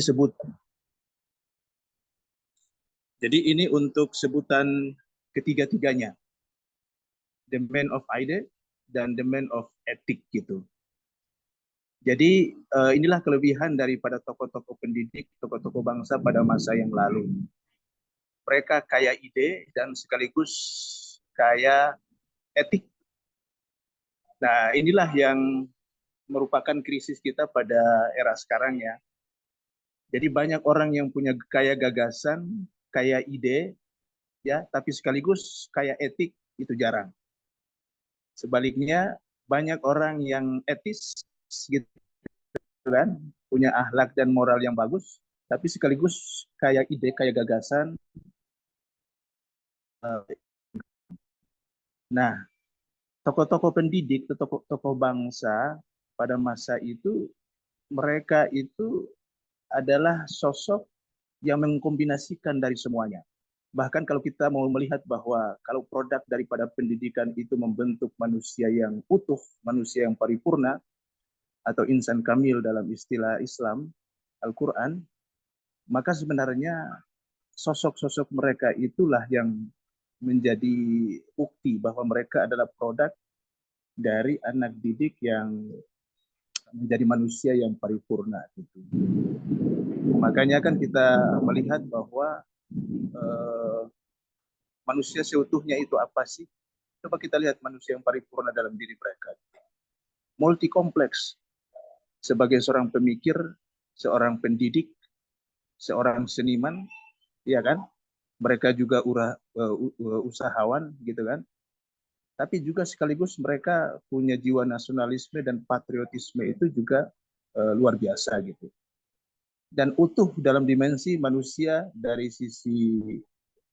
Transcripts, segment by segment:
sebutan. Jadi ini untuk sebutan ketiga-tiganya. The man of ide dan the man of etik gitu. Jadi inilah kelebihan daripada tokoh-tokoh pendidik, tokoh-tokoh bangsa pada masa yang lalu. Mereka kaya ide dan sekaligus kaya etik. Nah, inilah yang merupakan krisis kita pada era sekarang ya. Jadi banyak orang yang punya kaya gagasan, kaya ide, ya, tapi sekaligus kaya etik itu jarang. Sebaliknya banyak orang yang etis, gitu kan, punya akhlak dan moral yang bagus, tapi sekaligus kaya ide, kaya gagasan. Nah, tokoh-tokoh pendidik, tokoh-tokoh bangsa pada masa itu, mereka itu adalah sosok yang mengkombinasikan dari semuanya. Bahkan kalau kita mau melihat bahwa kalau produk daripada pendidikan itu membentuk manusia yang utuh, manusia yang paripurna, atau insan kamil dalam istilah Islam, Al-Quran, maka sebenarnya sosok-sosok mereka itulah yang menjadi bukti bahwa mereka adalah produk dari anak didik yang menjadi manusia yang paripurna. Gitu. Makanya kan kita melihat bahwa manusia seutuhnya itu apa sih? Coba kita lihat manusia yang paripurna dalam diri mereka. Multi kompleks. Sebagai seorang pemikir, seorang pendidik, seorang seniman, ya kan? Mereka juga usahawan, gitu kan? Tapi juga sekaligus mereka punya jiwa nasionalisme dan patriotisme itu juga luar biasa gitu. Dan utuh dalam dimensi manusia dari sisi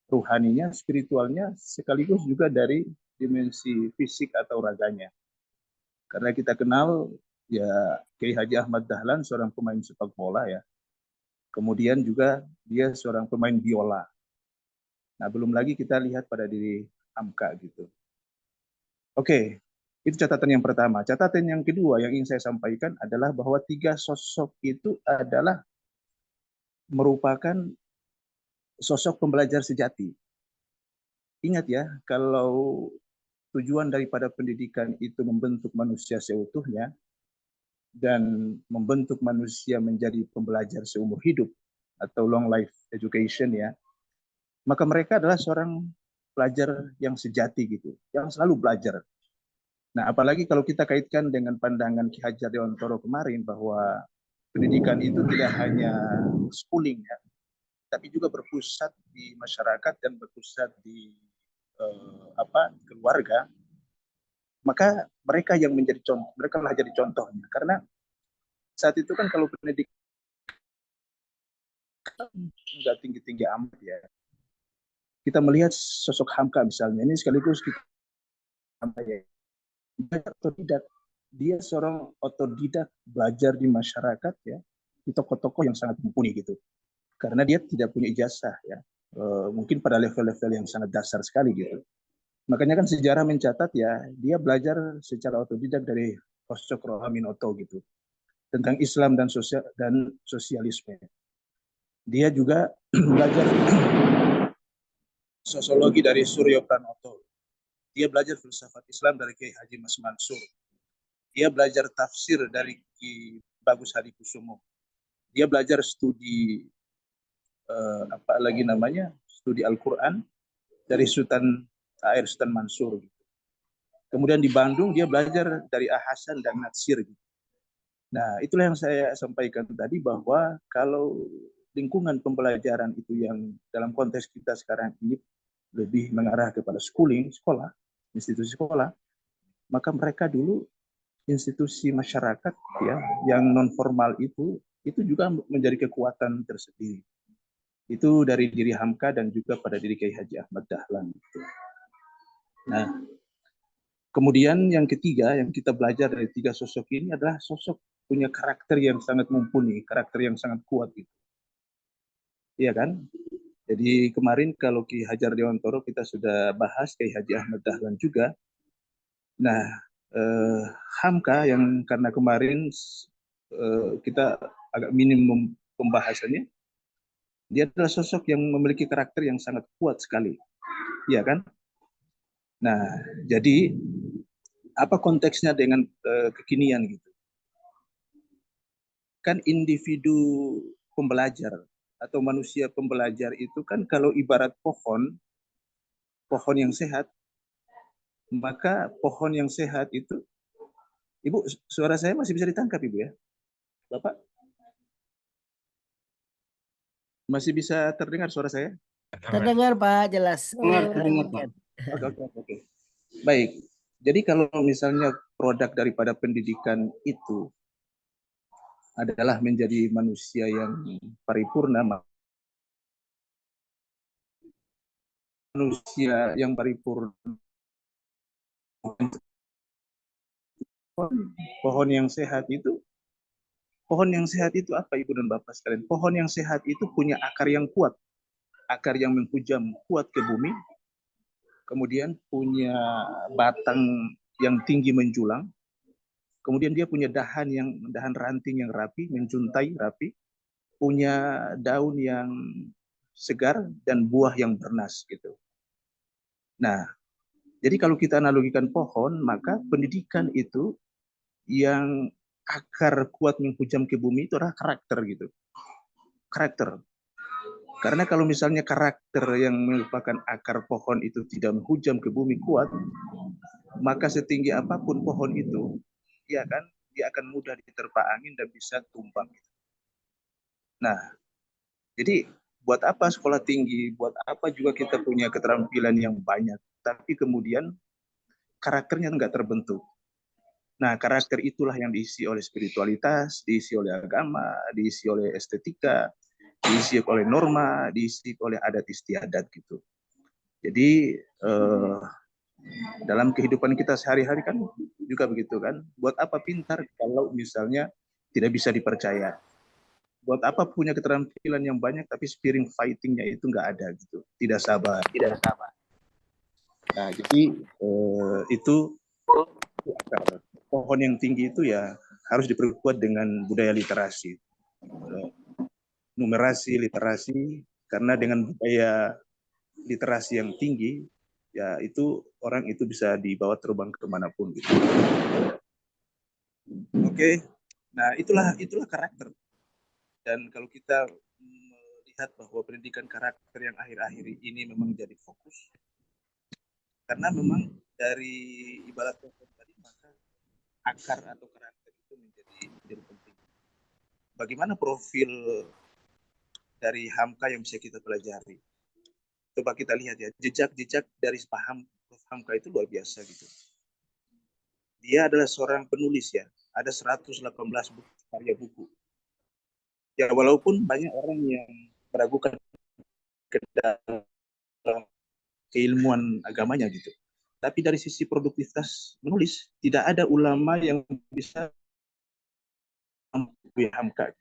ruhaninya, spiritualnya, sekaligus juga dari dimensi fisik atau raganya. Karena kita kenal ya Kiai Haji Ahmad Dahlan seorang pemain sepak bola ya. Kemudian juga dia seorang pemain biola. Nah, belum lagi kita lihat pada diri Hamka gitu. Oke, itu catatan yang pertama. Catatan yang kedua yang ingin saya sampaikan adalah bahwa tiga sosok itu adalah merupakan sosok pembelajar sejati. Ingat ya, kalau tujuan daripada pendidikan itu membentuk manusia seutuhnya dan membentuk manusia menjadi pembelajar seumur hidup atau long life education ya, maka mereka adalah seorang pelajar yang sejati gitu, yang selalu belajar. Nah, apalagi kalau kita kaitkan dengan pandangan Ki Hajar Dewantoro kemarin bahwa pendidikan itu tidak hanya schooling ya, tapi juga berpusat di masyarakat dan berpusat di keluarga, maka mereka yang menjadi contoh, mereka lah jadi contohnya. Karena saat itu kan kalau pendidikan nggak tinggi-tinggi amat ya. Kita melihat sosok Hamka misalnya, ini sekaligus kita ya. Dia otodidak, dia seorang otodidak belajar di masyarakat ya, di tokoh-tokoh yang sangat mumpuni gitu. Karena dia tidak punya ijazah ya, mungkin pada level-level yang sangat dasar sekali gitu. Makanya kan sejarah mencatat ya, dia belajar secara otodidak dari Koscok Rohaminoto gitu tentang Islam dan sosialisme. Dia juga belajar sosiologi dari Suryo Pranoto. Dia belajar filsafat Islam dari Kiai Haji Mas Mansur. Dia belajar tafsir dari Ki Bagus Hadi Kusumo. Dia belajar studi studi Al-Quran dari Sultan Sultan Mansur. Kemudian di Bandung dia belajar dari Hasan dan Natsir. Nah, itulah yang saya sampaikan tadi bahwa kalau lingkungan pembelajaran itu yang dalam konteks kita sekarang ini lebih mengarah kepada schooling, sekolah, institusi sekolah, maka mereka dulu institusi masyarakat ya yang non formal itu juga menjadi kekuatan tersendiri. Itu dari diri Hamka dan juga pada diri Kiai Haji Ahmad Dahlan. Nah, kemudian yang ketiga yang kita belajar dari tiga sosok ini adalah sosok punya karakter yang sangat mumpuni, karakter yang sangat kuat gitu. Iya kan? Jadi kemarin kalau Ki Hajar Dewantoro kita sudah bahas, Kiai Haji Ahmad Dahlan juga. Nah, Hamka yang karena kemarin kita agak minim pembahasannya, dia adalah sosok yang memiliki karakter yang sangat kuat sekali, ya kan? Nah, jadi apa konteksnya dengan kekinian gitu? Kan individu pembelajar atau manusia pembelajar itu kan kalau ibarat pohon, pohon yang sehat, maka pohon yang sehat itu, Ibu, suara saya masih bisa ditangkap, Ibu ya? Bapak, masih bisa terdengar suara saya? Terdengar Pak, jelas. Terdengar Pak. Oke, oke, oke. Baik. Jadi kalau misalnya produk daripada pendidikan itu adalah menjadi manusia yang paripurna, manusia yang paripurna, pohon yang sehat itu, pohon yang sehat itu apa Ibu dan Bapak sekalian? Pohon yang sehat itu punya akar yang kuat, akar yang menghujam kuat ke bumi, kemudian punya batang yang tinggi menjulang, kemudian dia punya dahan ranting yang rapi, menjuntai rapi, punya daun yang segar dan buah yang bernas gitu. Nah, jadi kalau kita analogikan pohon, maka pendidikan itu yang akar kuat menghujam ke bumi itu adalah karakter gitu. Karakter. Karena kalau misalnya karakter yang merupakan akar pohon itu tidak menghujam ke bumi kuat, maka setinggi apapun pohon itu, ya kan, dia akan mudah diterpa angin dan bisa tumbang. Nah, jadi buat apa sekolah tinggi, buat apa juga kita punya keterampilan yang banyak, tapi kemudian karakternya nggak terbentuk. Nah, karakter itulah yang diisi oleh spiritualitas, diisi oleh agama, diisi oleh estetika, diisi oleh norma, diisi oleh adat istiadat gitu. Jadi dalam kehidupan kita sehari-hari kan juga begitu kan. Buat apa pintar kalau misalnya tidak bisa dipercaya? Buat apa punya keterampilan yang banyak tapi spirit fightingnya itu nggak ada gitu. Tidak sabar. Tidak sabar. Nah, jadi itu pohon yang tinggi itu ya harus diperkuat dengan budaya literasi. Numerasi, literasi, karena dengan budaya literasi yang tinggi, ya itu orang itu bisa dibawa terbang kemanapun gitu. Oke, nah itulah karakter. Dan kalau kita melihat bahwa pendidikan karakter yang akhir-akhir ini memang jadi fokus, karena memang dari ibarat tadi maka akar atau karakter itu menjadi penting. Bagaimana profil dari Hamka yang bisa kita pelajari? Coba kita lihat ya, jejak-jejak dari paham Prof. Hamka itu luar biasa gitu. Dia adalah seorang penulis ya, ada 118 buku, karya buku. Ya walaupun banyak orang yang meragukan ke dalam keilmuan agamanya gitu. Tapi dari sisi produktivitas menulis, tidak ada ulama yang bisa Buya Hamka.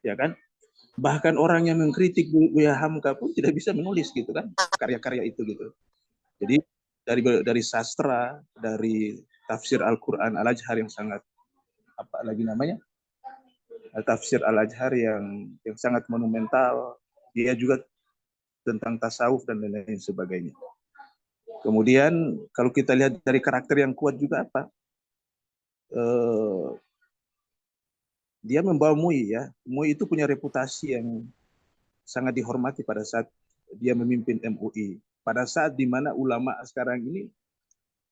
Ya kan? Bahkan orang yang mengkritik Buya Hamka pun tidak bisa menulis gitu kan, karya-karya itu gitu. Jadi dari sastra, dari tafsir Al-Qur'an Al-Azhar yang sangat apa lagi namanya? Tafsir Al-Azhar yang sangat monumental, dia juga tentang tasawuf dan lain-lain sebagainya. Kemudian kalau kita lihat dari karakter yang kuat juga apa? Dia membawa MUI ya. MUI itu punya reputasi yang sangat dihormati pada saat dia memimpin MUI. Pada saat di mana ulama sekarang ini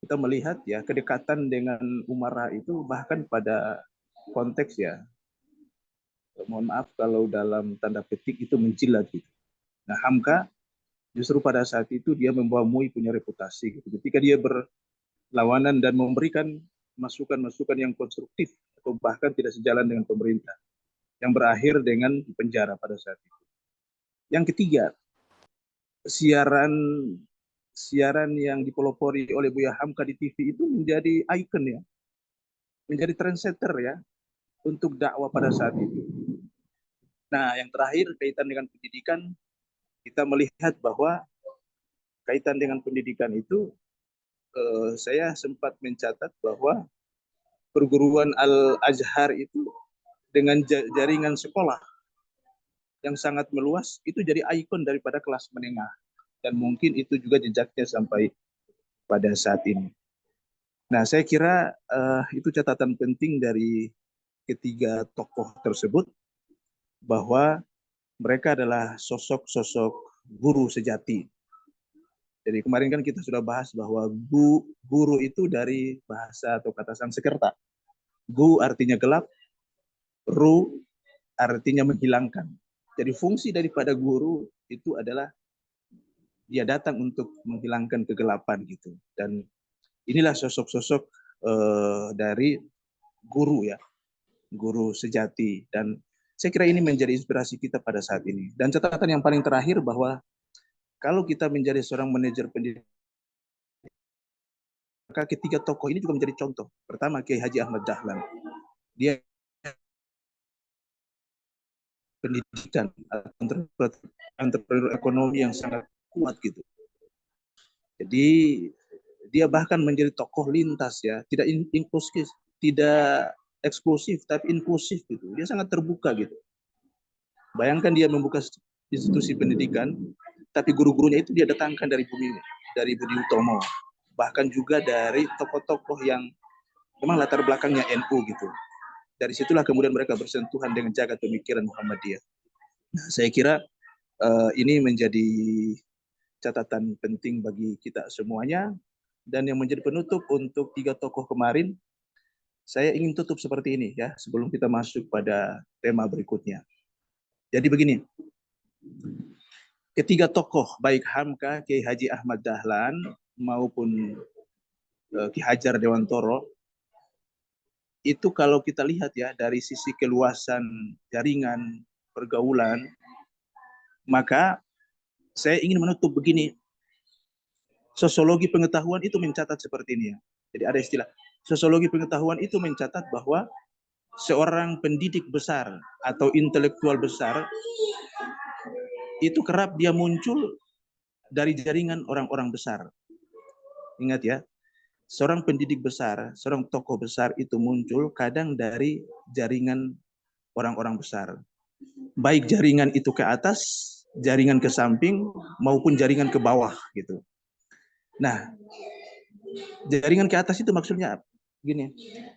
kita melihat ya kedekatan dengan Umara itu bahkan pada konteks ya, mohon maaf kalau dalam tanda petik itu menjilat gitu. Nah Hamka justru pada saat itu dia membawa MUI punya reputasi gitu. Ketika dia berlawanan dan memberikan masukan-masukan yang konstruktif atau bahkan tidak sejalan dengan pemerintah yang berakhir dengan penjara pada saat itu. Yang ketiga, siaran yang dipelopori oleh Buya Hamka di TV itu menjadi ikon ya, menjadi trendsetter ya untuk dakwah pada saat itu. Nah, yang terakhir kaitan dengan pendidikan, kita melihat bahwa kaitan dengan pendidikan itu saya sempat mencatat bahwa perguruan Al-Azhar itu dengan jaringan sekolah yang sangat meluas itu jadi ikon daripada kelas menengah, dan mungkin itu juga jejaknya sampai pada saat ini. Nah, saya kira itu catatan penting dari ketiga tokoh tersebut, bahwa mereka adalah sosok-sosok guru sejati. Jadi kemarin kan kita sudah bahas bahwa guru itu dari bahasa atau kata Sanskerta. Gu artinya gelap, ru artinya menghilangkan. Jadi fungsi daripada guru itu adalah dia datang untuk menghilangkan kegelapan gitu. Dan inilah sosok-sosok dari guru ya, guru sejati. Dan saya kira ini menjadi inspirasi kita pada saat ini. Dan catatan yang paling terakhir bahwa kalau kita menjadi seorang manajer pendidikan, maka ketiga tokoh ini juga menjadi contoh. Pertama, Kiai Haji Ahmad Dahlan. Dia pendidikan, entrepreneur ekonomi yang sangat kuat gitu. Jadi dia bahkan menjadi tokoh lintas ya, tidak inklusif, tidak eksklusif tapi inklusif gitu. Dia sangat terbuka gitu. Bayangkan dia membuka institusi pendidikan, tapi guru-gurunya itu dia datangkan dari Budi Utomo, bahkan juga dari tokoh-tokoh yang memang latar belakangnya NU gitu. Dari situlah kemudian mereka bersentuhan dengan jagat pemikiran Muhammadiyah. Nah, saya kira ini menjadi catatan penting bagi kita semuanya. Dan yang menjadi penutup untuk tiga tokoh kemarin, saya ingin tutup seperti ini ya, sebelum kita masuk pada tema berikutnya. Jadi begini, ketiga tokoh, baik Hamka, Kiai Haji Ahmad Dahlan, maupun Ki Hajar Dewantoro, itu kalau kita lihat ya, dari sisi keluasan jaringan pergaulan, maka saya ingin menutup begini, sosiologi pengetahuan itu mencatat seperti ini ya. Jadi ada istilah, sosiologi pengetahuan itu mencatat bahwa seorang pendidik besar atau intelektual besar itu kerap dia muncul dari jaringan orang-orang besar. Ingat ya, seorang pendidik besar, seorang tokoh besar itu muncul kadang dari jaringan orang-orang besar. Baik jaringan itu ke atas, jaringan ke samping, maupun jaringan ke bawah gitu. Nah, jaringan ke atas itu maksudnya gini,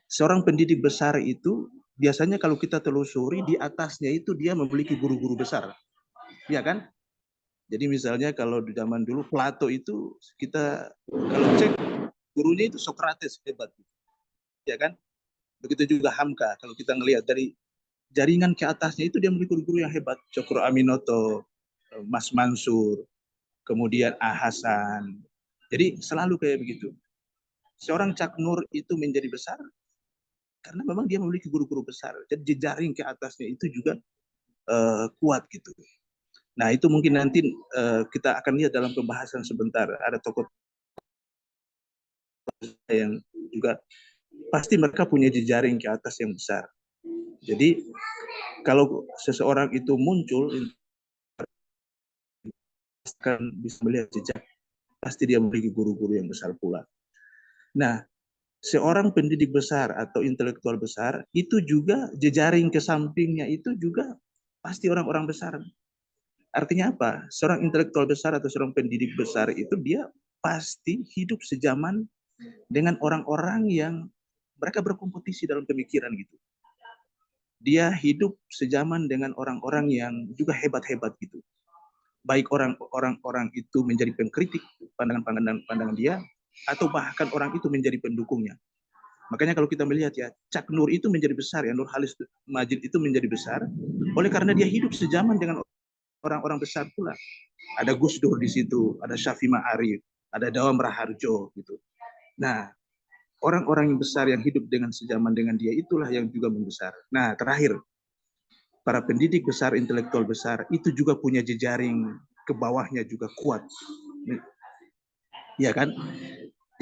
seorang pendidik besar itu biasanya kalau kita telusuri di atasnya itu dia memiliki guru-guru besar. Ya kan? Jadi misalnya kalau di zaman dulu Plato itu kita kalau cek gurunya itu Socrates hebat. Ya kan? Begitu juga Hamka, kalau kita ngelihat dari jaringan ke atasnya itu dia memiliki guru-guru yang hebat. Cokro Aminoto, Mas Mansur, kemudian A. Hasan. Jadi selalu kayak begitu. Seorang Cak Nur itu menjadi besar karena memang dia memiliki guru-guru besar. Jadi jejaring ke atasnya itu juga kuat gitu. Nah itu mungkin nanti kita akan lihat dalam pembahasan sebentar. Ada tokoh yang juga pasti mereka punya jejaring ke atas yang besar. Jadi kalau seseorang itu muncul, akan bisa melihat jejak, pasti dia memiliki guru-guru yang besar pula. Nah, seorang pendidik besar atau intelektual besar itu juga jejaring ke sampingnya itu juga pasti orang-orang besar. Artinya apa? Seorang intelektual besar atau seorang pendidik besar itu dia pasti hidup sejaman dengan orang-orang yang mereka berkompetisi dalam pemikiran gitu. Dia hidup sejaman dengan orang-orang yang juga hebat-hebat gitu. Baik orang-orang itu menjadi pengkritik pandangan dia, atau bahkan orang itu menjadi pendukungnya. Makanya kalau kita melihat ya, Cak Nur itu menjadi besar ya, Nur Halis Majid itu menjadi besar, oleh karena dia hidup sejaman dengan orang-orang besar pula. Ada Gus Dur di situ, ada Syafi Ma'arif, ada Dawam Raharjo gitu. Nah, orang-orang yang besar yang hidup dengan sejaman dengan dia itulah yang juga membesar. Nah, terakhir, para pendidik besar, intelektual besar itu juga punya jejaring ke bawahnya juga kuat. Ya kan?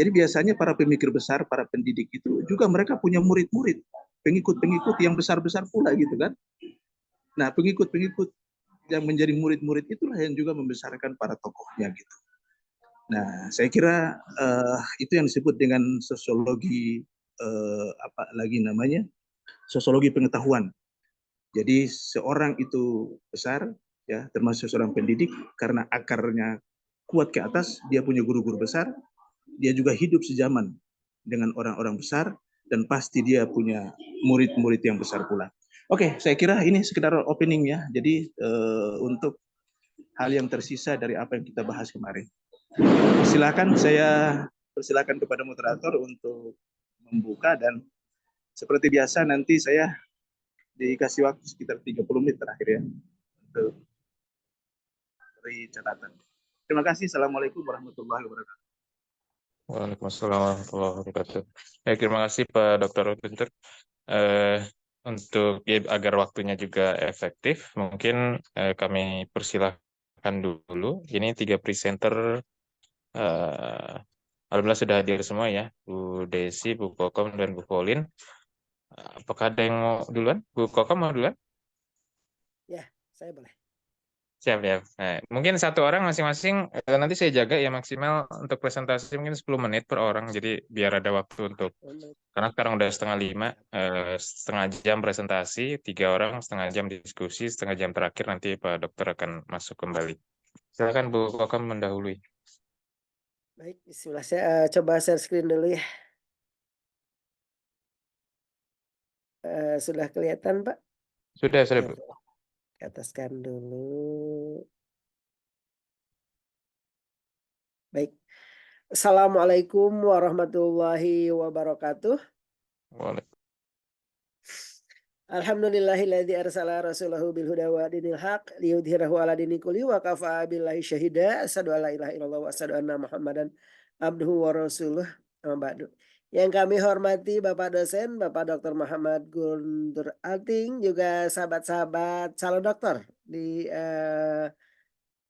Jadi biasanya para pemikir besar, para pendidik itu juga mereka punya murid-murid, pengikut-pengikut yang besar-besar pula gitu kan. Nah, pengikut-pengikut yang menjadi murid-murid itulah yang juga membesarkan para tokohnya gitu. Nah, saya kira itu yang disebut dengan sosiologi apa lagi namanya? Sosiologi pengetahuan. Jadi seorang itu besar, ya, termasuk seorang pendidik, karena akarnya kuat ke atas, dia punya guru-guru besar, dia juga hidup sejaman dengan orang-orang besar, dan pasti dia punya murid-murid yang besar pula. Oke, saya kira ini sekedar opening ya. Jadi untuk hal yang tersisa dari apa yang kita bahas kemarin. Silakan, saya persilakan kepada moderator untuk membuka, dan seperti biasa nanti saya dikasih waktu sekitar 30 menit terakhir ya untuk beri catatan. Terima kasih. Assalamualaikum warahmatullahi wabarakatuh. Waalaikumsalam warahmatullahi wabarakatuh. Terima kasih Pak Dr. Guntur. Eh, untuk agar waktunya juga efektif, mungkin kami persilahkan dulu. Ini 3 presenter, alhamdulillah sudah hadir semua ya, Bu Desi, Bu Kokom, dan Bu Pauline. Apakah ada yang mau duluan? Bu Kokom mau duluan? Ya, saya boleh. Siap ya. Nah, mungkin satu orang masing-masing, nanti saya jaga ya maksimal untuk presentasi mungkin 10 menit per orang. Jadi biar ada waktu untuk, karena sekarang udah 4:30, setengah jam presentasi, 3 orang, setengah jam diskusi, setengah jam terakhir nanti Pak Dokter akan masuk kembali. Silakan Bu Kokam mendahului. Baik, bismillah. Saya coba share screen dulu ya. Sudah kelihatan, Pak? Sudah Bu. Ke ataskan dulu. Baik. Assalamualaikum warahmatullahi wabarakatuh. Waalaikumsalam. Alhamdulillahilladzi arsala rasulahu bil huda wa dinil haq liyudhhirahu ala dini kulli wa kafa billahi syahida. Asyhadu an la ilaha illallah wa asyhadu anna Muhammadan abduhu wa rasuluh. Amma ba'du. Yang kami hormati Bapak dosen, Bapak Dr. Muhammad Guntur Alting, juga sahabat-sahabat calon dokter di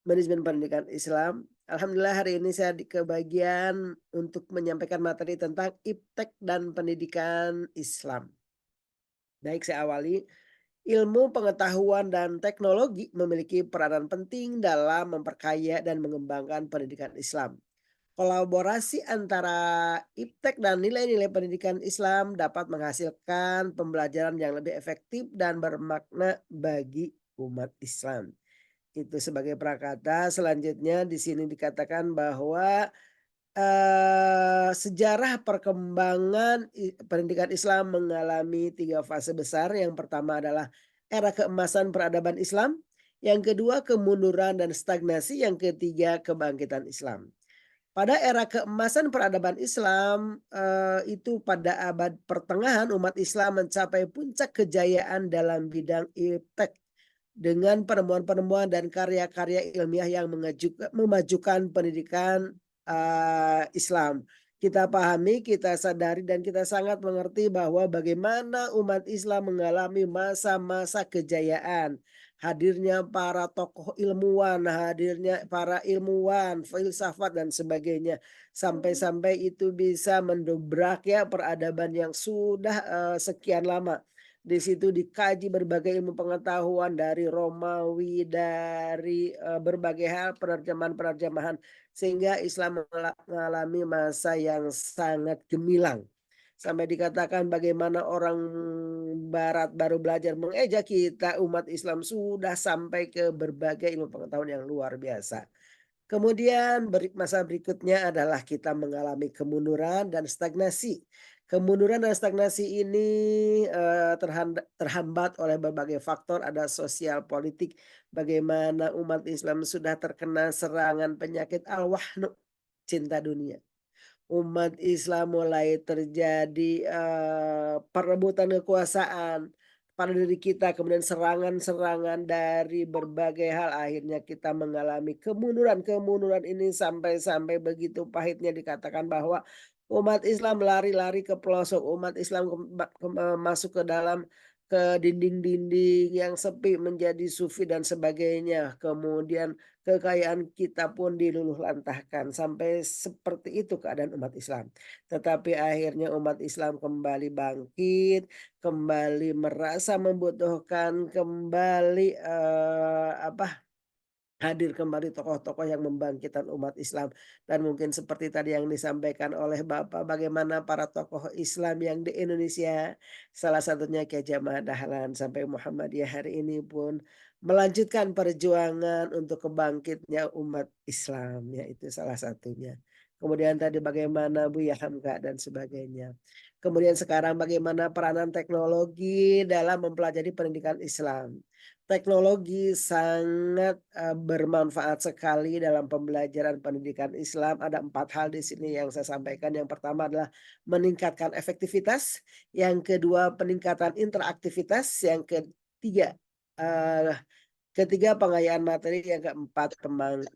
manajemen pendidikan Islam. Alhamdulillah hari ini saya kebagian untuk menyampaikan materi tentang iptek dan pendidikan Islam. Baik, saya awali. Ilmu pengetahuan dan teknologi memiliki peranan penting dalam memperkaya dan mengembangkan pendidikan Islam. Kolaborasi antara iptek dan nilai-nilai pendidikan Islam dapat menghasilkan pembelajaran yang lebih efektif dan bermakna bagi umat Islam. Itu sebagai prakata. Selanjutnya di sini dikatakan bahwa sejarah perkembangan pendidikan Islam mengalami 3 fase besar. Yang pertama adalah era keemasan peradaban Islam, yang kedua kemunduran dan stagnasi, yang ketiga kebangkitan Islam. Pada era keemasan peradaban Islam, itu pada abad pertengahan umat Islam mencapai puncak kejayaan dalam bidang iptek dengan penemuan-penemuan dan karya-karya ilmiah yang memajukan pendidikan Islam. Kita pahami, kita sadari, dan kita sangat mengerti bahwa bagaimana umat Islam mengalami masa-masa kejayaan. Hadirnya para tokoh ilmuwan, hadirnya para ilmuwan, filsafat dan sebagainya. Sampai-sampai itu bisa mendobrak ya peradaban yang sudah sekian lama. Di situ dikaji berbagai ilmu pengetahuan dari Romawi, dari berbagai hal, penerjemahan-penerjemahan, sehingga Islam mengalami masa yang sangat gemilang. Sampai dikatakan bagaimana orang barat baru belajar mengejak, kita umat Islam sudah sampai ke berbagai ilmu pengetahuan yang luar biasa. Kemudian masa berikutnya adalah kita mengalami kemunduran dan stagnasi. Kemunduran dan stagnasi ini terhambat oleh berbagai faktor, ada sosial politik, bagaimana umat Islam sudah terkena serangan penyakit al-wahnu, cinta dunia. Umat Islam mulai terjadi perebutan kekuasaan pada diri kita, kemudian serangan-serangan dari berbagai hal, akhirnya kita mengalami kemunduran ini sampai begitu pahitnya dikatakan bahwa umat Islam lari-lari ke pelosok, umat Islam masuk ke dinding-dinding yang sepi, menjadi sufi dan sebagainya. Kemudian kekayaan kita pun diluluhlantahkan, sampai seperti itu keadaan umat Islam. Tetapi akhirnya umat Islam kembali bangkit, kembali merasa membutuhkan kembali hadir kembali tokoh-tokoh yang membangkitkan umat Islam. Dan mungkin seperti tadi yang disampaikan oleh Bapak, bagaimana para tokoh Islam yang di Indonesia, salah satunya Kiai Haji Dahlan sampai Muhammadiyah hari ini pun melanjutkan perjuangan untuk kebangkitnya umat Islam, ya itu salah satunya. Kemudian tadi bagaimana Buya Hamka dan sebagainya. Kemudian sekarang bagaimana peranan teknologi dalam mempelajari pendidikan Islam. Teknologi sangat, bermanfaat sekali dalam pembelajaran pendidikan Islam. Ada 4 hal di sini yang saya sampaikan. Yang pertama adalah meningkatkan efektivitas, yang kedua peningkatan interaktivitas, yang eee, ketiga pengayaan materi, yang keempat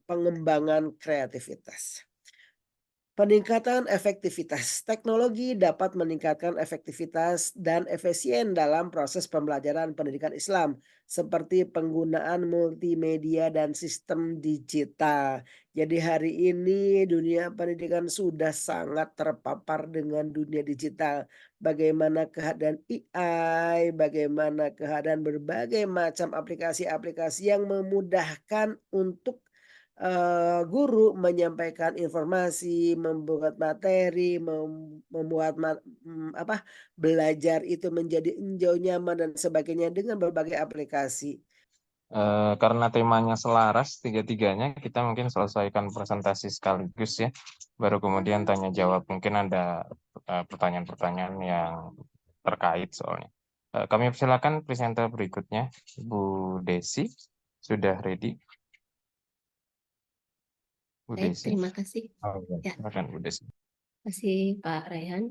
pengembangan kreativitas. Peningkatan efektivitas. Teknologi dapat meningkatkan efektivitas dan efisien dalam proses pembelajaran pendidikan Islam, seperti penggunaan multimedia dan sistem digital. Jadi hari ini dunia pendidikan sudah sangat terpapar dengan dunia digital. Bagaimana keadaan AI, bagaimana keadaan berbagai macam aplikasi-aplikasi yang memudahkan untuk guru menyampaikan informasi, membuat materi, membuat belajar itu menjadi enjoy, nyaman, dan sebagainya dengan berbagai aplikasi. Karena temanya selaras tiga-tiganya, kita mungkin selesaikan presentasi sekaligus ya. Baru kemudian tanya jawab. Mungkin ada pertanyaan-pertanyaan yang terkait soalnya. Kami persilakan presenter berikutnya, Bu Desi. Sudah ready? Bu Baik, Desi. terima kasih. Ya. Silakan Bu Desi. Terima kasih Pak Raihan.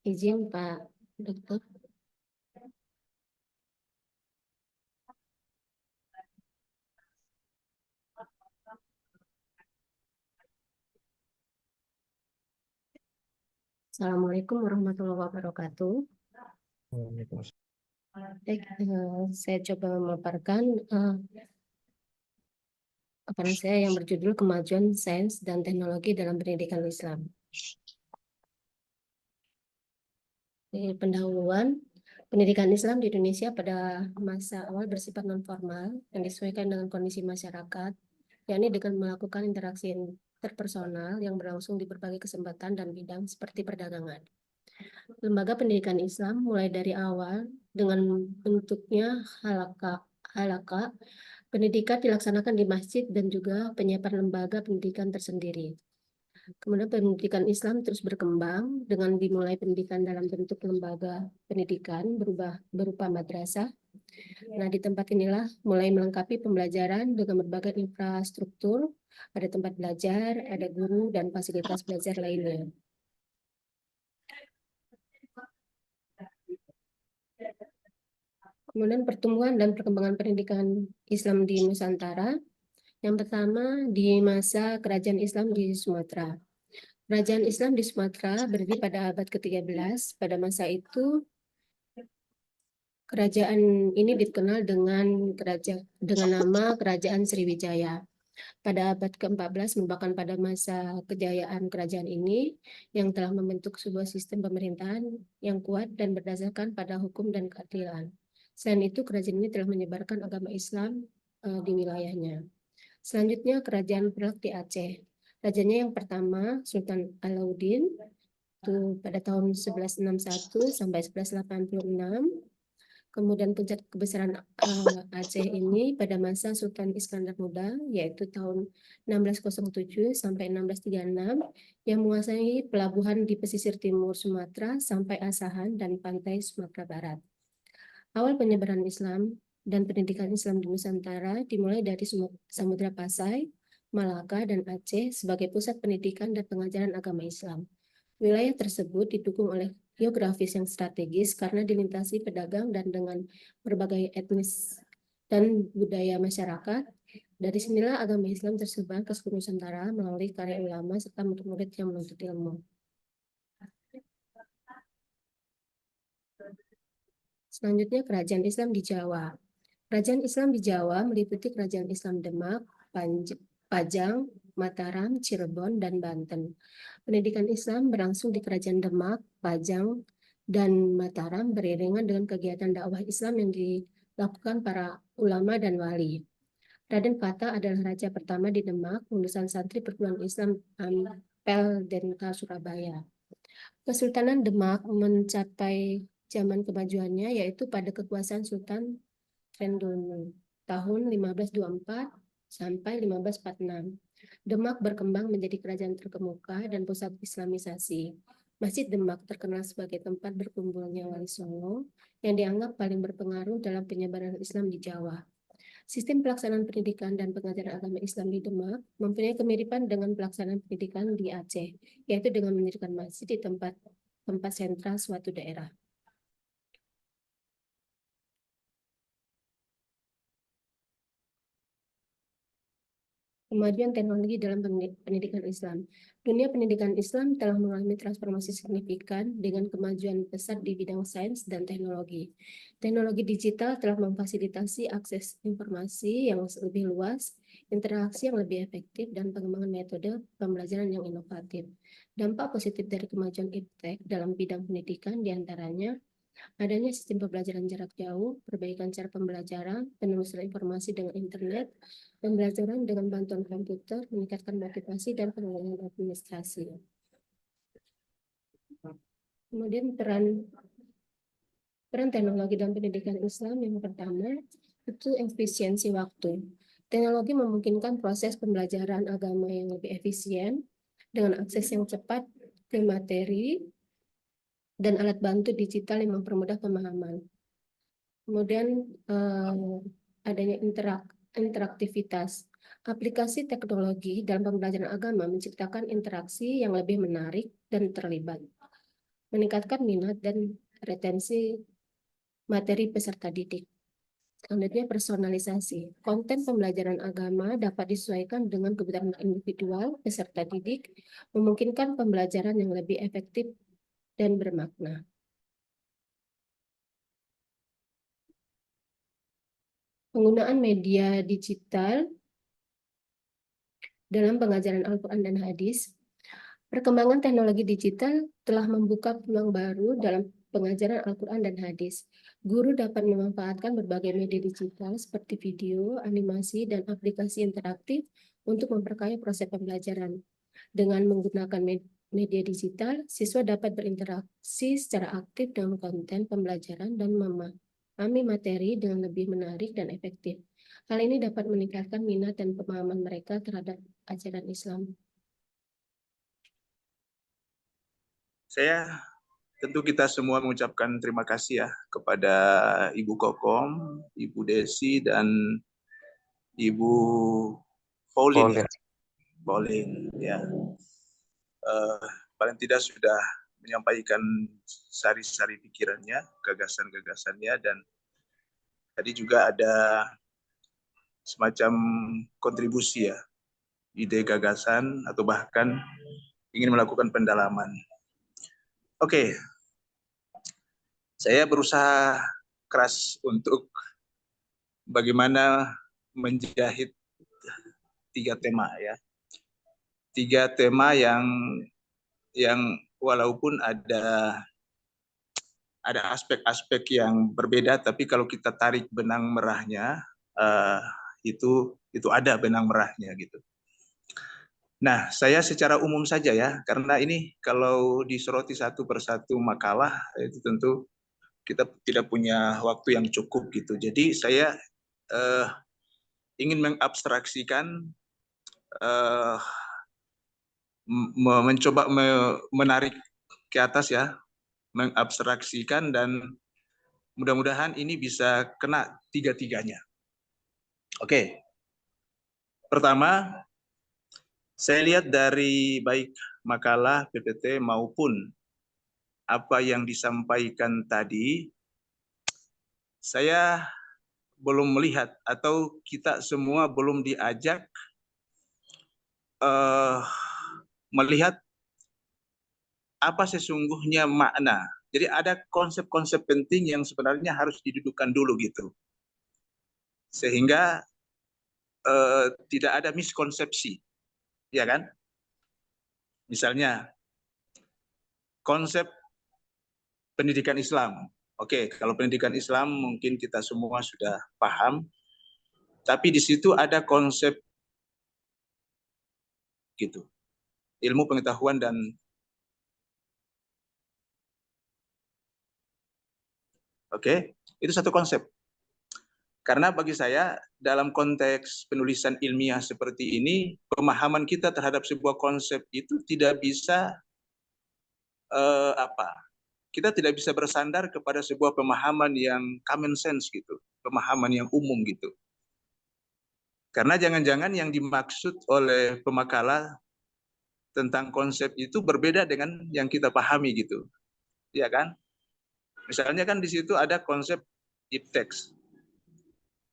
Izin Pak Dokter. Assalamualaikum warahmatullahi wabarakatuh. Baik, saya coba memaparkan paparan saya yang berjudul Kemajuan Sains dan Teknologi dalam Pendidikan Islam. Di pendahuluan, pendidikan Islam di Indonesia pada masa awal bersifat non-formal yang disesuaikan dengan kondisi masyarakat, yakni dengan melakukan interaksi interpersonal yang berlangsung di berbagai kesempatan dan bidang seperti perdagangan. Lembaga pendidikan Islam mulai dari awal dengan bentuknya halaka, pendidikan dilaksanakan di masjid dan juga penyiapan lembaga pendidikan tersendiri. Kemudian pendidikan Islam terus berkembang dengan dimulai pendidikan dalam bentuk lembaga pendidikan berupa madrasah. Nah, di tempat inilah mulai melengkapi pembelajaran dengan berbagai infrastruktur, ada tempat belajar, ada guru, dan fasilitas belajar lainnya. Kemudian pertumbuhan dan perkembangan pendidikan Islam di Nusantara. Yang pertama di masa Kerajaan Islam di Sumatera. Kerajaan Islam di Sumatera berdiri pada abad ke-13. Pada masa itu kerajaan ini dikenal dengan nama Kerajaan Sriwijaya. Pada abad ke-14 merupakan pada masa kejayaan kerajaan ini yang telah membentuk sebuah sistem pemerintahan yang kuat dan berdasarkan pada hukum dan keadilan. Selain itu, kerajaan ini telah menyebarkan agama Islam di wilayahnya. Selanjutnya, Kerajaan Perak di Aceh. Rajanya yang pertama, Sultan Alauddin, itu pada tahun 1161 sampai 1186. Kemudian puncak kebesaran Aceh ini pada masa Sultan Iskandar Muda, yaitu tahun 1607 sampai 1636, yang menguasai pelabuhan di pesisir timur Sumatera sampai Asahan dan pantai Sumatera Barat. Awal penyebaran Islam dan pendidikan Islam di Nusantara dimulai dari Samudra Pasai, Malaka, dan Aceh sebagai pusat pendidikan dan pengajaran agama Islam. Wilayah tersebut didukung oleh geografis yang strategis karena dilintasi pedagang dan dengan berbagai etnis dan budaya masyarakat. Dari sinilah agama Islam tersebar ke seluruh Nusantara melalui karya ulama serta murid-murid yang menuntut ilmu. Selanjutnya, Kerajaan Islam di Jawa. Kerajaan Islam di Jawa meliputi Kerajaan Islam Demak, Pajang, Mataram, Cirebon, dan Banten. Pendidikan Islam berlangsung di Kerajaan Demak, Pajang, dan Mataram beriringan dengan kegiatan dakwah Islam yang dilakukan para ulama dan wali. Raden Fata adalah raja pertama di Demak, lulusan santri perguruan Islam Ampel Denka Surabaya. Kesultanan Demak mencapai zaman kemajuannya yaitu pada kekuasaan Sultan Trengganu tahun 1524 sampai 1546. Demak berkembang menjadi kerajaan terkemuka dan pusat Islamisasi. Masjid Demak terkenal sebagai tempat berkumpulnya Wali Songo yang dianggap paling berpengaruh dalam penyebaran Islam di Jawa. Sistem pelaksanaan pendidikan dan pengajaran agama Islam di Demak mempunyai kemiripan dengan pelaksanaan pendidikan di Aceh, yaitu dengan mendirikan masjid di tempat sentral suatu daerah. Kemajuan teknologi dalam pendidikan Islam. Dunia pendidikan Islam telah mengalami transformasi signifikan dengan kemajuan pesat di bidang sains dan teknologi. Teknologi digital telah memfasilitasi akses informasi yang lebih luas, interaksi yang lebih efektif, dan pengembangan metode pembelajaran yang inovatif. Dampak positif dari kemajuan iptek dalam bidang pendidikan diantaranya adanya sistem pembelajaran jarak jauh, perbaikan cara pembelajaran, penelusuran informasi dengan internet, pembelajaran dengan bantuan komputer, meningkatkan motivasi dan pengembangan administrasi. Kemudian peran teknologi dalam pendidikan Islam yang pertama itu efisiensi waktu. Teknologi memungkinkan proses pembelajaran agama yang lebih efisien dengan akses yang cepat ke materi dan alat bantu digital yang mempermudah pemahaman. Kemudian adanya interaktivitas. Aplikasi teknologi dalam pembelajaran agama menciptakan interaksi yang lebih menarik dan terlibat, meningkatkan minat dan retensi materi peserta didik. Selanjutnya personalisasi. Konten pembelajaran agama dapat disesuaikan dengan kebutuhan individual peserta didik, memungkinkan pembelajaran yang lebih efektif dan bermakna. Penggunaan media digital dalam pengajaran Al-Quran dan Hadis. Perkembangan teknologi digital telah membuka peluang baru dalam pengajaran Al-Quran dan Hadis. Guru dapat memanfaatkan berbagai media digital seperti video, animasi, dan aplikasi interaktif untuk memperkaya proses pembelajaran. Dengan menggunakan media digital, siswa dapat berinteraksi secara aktif dengan konten pembelajaran dan memahami materi dengan lebih menarik dan efektif. Hal ini dapat meningkatkan minat dan pemahaman mereka terhadap ajaran Islam. Tentu kita semua mengucapkan terima kasih ya kepada Ibu Kokom, Ibu Desi, dan Ibu Pauline. Ya. Paling tidak sudah menyampaikan sari-sari pikirannya, gagasan-gagasannya, dan tadi juga ada semacam kontribusi ya, ide gagasan atau bahkan ingin melakukan pendalaman. Oke, saya berusaha keras untuk bagaimana menjahit 3 tema ya. 3 tema yang walaupun ada aspek-aspek yang berbeda, tapi kalau kita tarik benang merahnya, itu ada benang merahnya gitu. Nah, saya secara umum saja ya, karena ini kalau disoroti satu persatu makalah, itu tentu kita tidak punya waktu yang cukup gitu. Jadi saya ingin mengabstraksikan, mencoba menarik ke atas ya, mengabstraksikan, dan mudah-mudahan ini bisa kena 3-tiganya. Oke. Pertama, saya lihat dari baik makalah PPT maupun apa yang disampaikan tadi, saya belum melihat atau kita semua belum diajak melihat apa sesungguhnya makna. Jadi ada konsep-konsep penting yang sebenarnya harus didudukkan dulu gitu. Sehingga tidak ada miskonsepsi. Ya kan? Misalnya konsep pendidikan Islam. Oke, kalau pendidikan Islam mungkin kita semua sudah paham. Tapi di situ ada konsep gitu. Ilmu pengetahuan dan itu satu konsep. Karena bagi saya dalam konteks penulisan ilmiah seperti ini, pemahaman kita terhadap sebuah konsep itu tidak bisa kita tidak bisa bersandar kepada sebuah pemahaman yang common sense gitu, pemahaman yang umum gitu. Karena jangan-jangan yang dimaksud oleh pemakalah tentang konsep itu berbeda dengan yang kita pahami gitu, ya kan? Misalnya kan di situ ada konsep ipteks,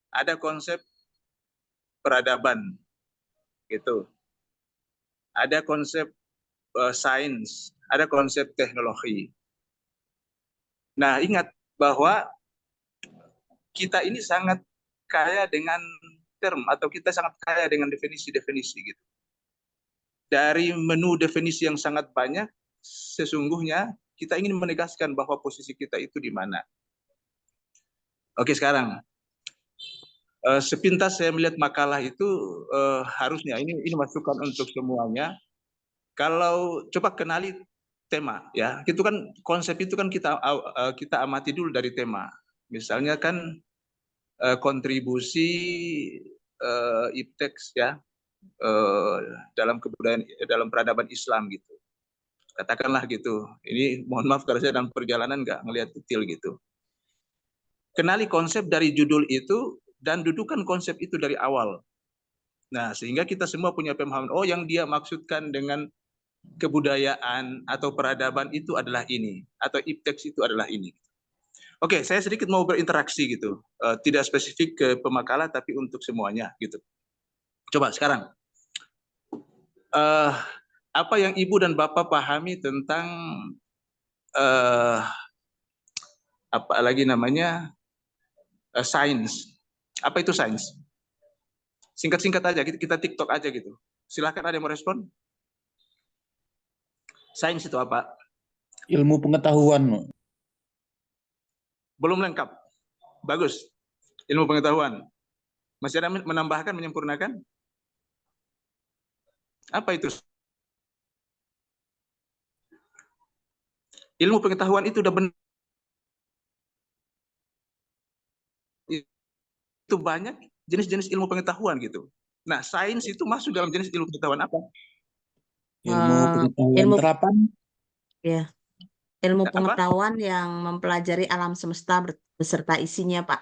ada konsep peradaban, gitu, ada konsep sains, ada konsep teknologi. Nah, ingat bahwa kita ini sangat kaya dengan term atau kita sangat kaya dengan definisi-definisi gitu. Dari menu definisi yang sangat banyak, sesungguhnya kita ingin menegaskan bahwa posisi kita itu di mana. Oke, sekarang sepintas saya melihat makalah itu harusnya ini masukan untuk semuanya. Kalau coba kenali tema ya, itu kan konsep itu kan kita amati dulu dari tema. Misalnya kan kontribusi ipteks ya dalam kebudayaan, dalam peradaban Islam gitu. Katakanlah gitu. Ini mohon maaf kalau saya dalam perjalanan nggak ngelihat detail gitu. Kenali konsep dari judul itu dan dudukan konsep itu dari awal. Nah, sehingga kita semua punya pemahaman, oh yang dia maksudkan dengan kebudayaan atau peradaban itu adalah ini, atau ipteks itu adalah ini. Oke, saya sedikit mau berinteraksi gitu. Tidak spesifik ke pemakalah, tapi untuk semuanya gitu. Coba sekarang. Apa yang Ibu dan Bapak pahami tentang apa lagi namanya sains? Apa itu sains? Singkat-singkat aja, kita TikTok aja gitu. Silahkan, ada yang mau respon? Sains itu apa? Ilmu pengetahuan. Belum lengkap. Bagus. Ilmu pengetahuan. Masih ada menambahkan, menyempurnakan? Apa itu? Ilmu pengetahuan itu udah benar. Itu banyak jenis-jenis ilmu pengetahuan gitu. Nah, sains itu masuk dalam jenis ilmu pengetahuan apa? Ilmu pengetahuan ilmu terapan. ya ilmu Apa? pengetahuan yang mempelajari alam semesta beserta isinya, Pak.